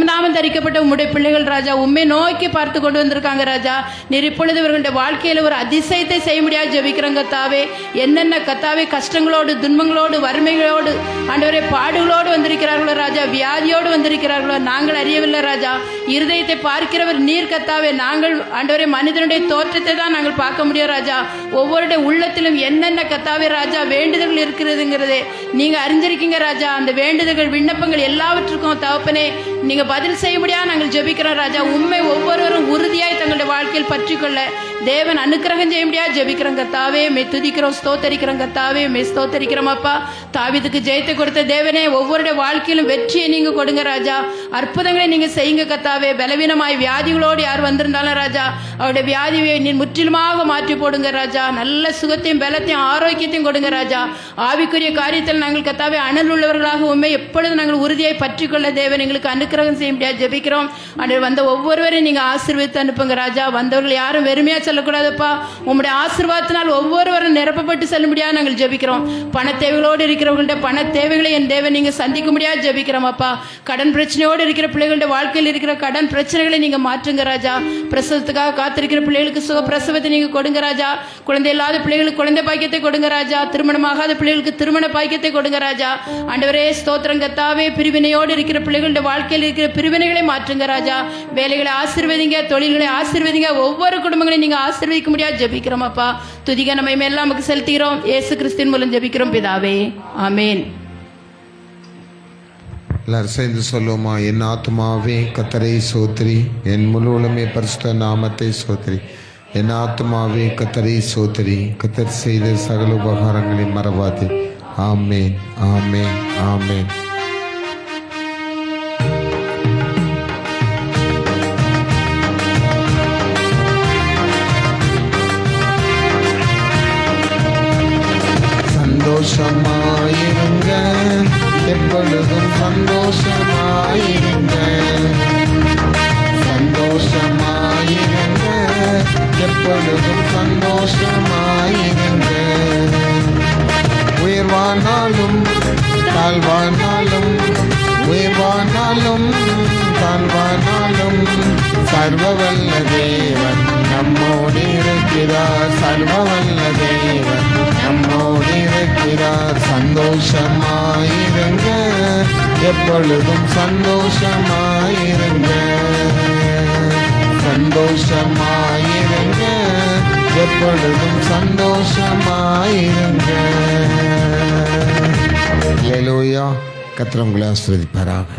நாமம் தரிக்கப்பட்ட உம்முடைய பிள்ளைகள் ராஜா, உம்மை நோக்கி பார்த்து கொண்டு வந்திருக்காங்க ராஜா. நீர் இப்பொழுது இவர்களுடைய வாழ்க்கையில் ஒரு அதிசயத்தை செய்ய முடியாது ஜெபிக்கிறோம் கத்தாவே. என்னென்ன கத்தாவே கஷ்டங்களோடு துன்பங்களோடு வறுமைகளோடு ஆண்டவரே பாடுகளோடு வந்திருக்கிறார்களோ ராஜா, வியாதியோடு வந்திருக்கிறார்களோ நாங்கள் அறியவில்லை ராஜா. இருதயத்தை பார்க்கிறவர் நீர் கத்தாவே. நாங்கள் ஆண்டவரே மனிதனுடைய தோற்றத்தை தான் நாங்கள் பார்க்க முடியும் ராஜா. ஒவ்வொருடைய உள்ளத்திலும் என்னென்ன கத்தாவே ராஜா வேண்டுதல்கள் இருக்கிறதுங்கிறதே நீங்க அறிஞ்சிருக்கீங்க ராஜா. அந்த வேண்டுதல்கள் விண்ணப்பங்கள் எல்லாவற்றுக்கும் தகப்பனே நீங்க பதில் செய்ய முடியாது நாங்கள் ஜெபிக்கிறோம் ராஜா. உண்மை ஒவ்வொருவரும் உறுதியாய் தங்களுடைய வாழ்க்கையில் பற்றிக்கொள்ள தேவன் அனுக்கிரகம் செய்ய முடியாது ஜெபிக்கிறோம் கர்த்தாவே. மே துதிக்கிறோம், ஸ்தோத்தரிக்கிறோம் கர்த்தாவே. மே ஸ்தோத்தரிக்கிறோம் அப்பா. தாவீதுக்கு ஜெயத்தை கொடுத்த தேவனே, ஒவ்வொருடைய வாழ்க்கையிலும் வெற்றியை நீங்க கொடுங்க ராஜா. அற்புதங்களை நீங்க செய்யுங்க கர்த்தாவே. பலவீனமாய் வியாதிகளோடு யார் வந்திருந்தாலும் ராஜா, அவருடைய வியாதியை நீ முற்றிலுமாக மாற்றி போடுங்க ராஜா. நல்ல சுகத்தையும் பலத்தையும் ஆரோக்கியத்தையும் கொடுங்க ராஜா. ஆவிக்குரிய காரியத்தில் நாங்கள் கர்த்தாவே அனல் உள்ளவர்களாக உண்மை எப்பொழுது நாங்கள் உறுதியை பற்றிக்கொள்ள தேவன் எங்களுக்கு அனுக்கிரகம் செய்ய முடியாது ஜெபிக்கிறோம். அன்று வந்த ஒவ்வொருவரையும் நீங்க ஆசீர்வதித்து அனுப்புங்க ராஜா. வந்தவர்கள் யாரும் வெறுமையா சொல்லக்கூடாதுப்பா. உங்களுடைய ஆசீர்வாதத்தினால் ஒவ்வொருவரும் நிரப்பப்பட்டு செல்ல முடியாது நாங்கள் ஜெபிக்கிறோம். பண தேவைகளோடு இருக்கிறவர்களுடைய பண தேவைகளை என் தேவன் நீங்க சந்திக்க முடியாது ஜெபிக்கிறோம் அப்பா. கடன் பிரச்சனையோடு இருக்கிற பிள்ளைகளுடைய வாழ்க்கையில் இருக்கிற கடன் பிரச்சனைகளை நீங்க மாற்றுங்க ராஜா. பிரசவத்துக்காக காத்திருக்கிற பிள்ளைகளுக்கு சுக பிரசவத்தை நீங்க கொடுங்க ராஜா. குழந்தை இல்லாத பிள்ளைகளுக்கு குழந்தை பாக்கியத்தை கொடுங்க ராஜா. திருமணமாகாத பிள்ளைகளுக்கு திருமண பாக்கியத்தை கொடுங்க ராஜா. ஆண்டவரே ஸ்தோத்திரம் கர்த்தாவே. பிரிவினையோடு இருக்கிற பிள்ளைகளுடைய வாழ்க்கையில் இருக்கிற பிரிவினைகளை மாற்றுங்க ராஜா. வேலைகளை ஆசீர்வதிங்க, தொழில்களை ஆசீர்வதிங்க. ஒவ்வொரு குடும்பங்களையும் நீங்க ஆசீர்வதிக்க முடியாது ஜெபிக்கிறோம் அப்பா. துதிக நம்ம எல்லாம் நமக்கு செலுத்துகிறோம். இயேசு கிறிஸ்துவின் மூலம் ஜெபிக்கிறோம் பிதாவே, ஆமென். எல்லாரும் சேர்ந்து சொல்லுவோமா? என் ஆத்மாவே கர்த்தரை சோத்திரி, என் முழு உலமே பரிசுத்த நாமத்தை சோத்திரி. என் ஆத்மாவே கர்த்தரை சோத்திரி, கர்த்தர் செய்த சகல உபகாரங்களை மறவாதே. ஆமென், ஆமென், ஆமென். சந்தோஷமாயிருங்க, எப்பொழுதும் சந்தோஷமாயிருங்க. சந்தோஷமாயிருங்க, எப்பொழுதும் சந்தோஷமாயிருங்க. உயர்வானாலும் தாழ்வானாலும், உயர்வானாலும் தாழ்வானாலும், சர்வவல்ல தேவன் நம்மோடு இருக்கிறார். சர்வவல்ல தேவன் நம்மோடு இருக்கிறார். சந்தோஷமாயிருங்க, எப்பொழுதும் சந்தோஷமாயிருங்க. சந்தோஷமாயிருங்க, எப்பொழுதும் சந்தோஷமாயிருங்க. அல்லேலூயா. கர்த்தர் உங்களை ஆசீர்வதிப்பாராக.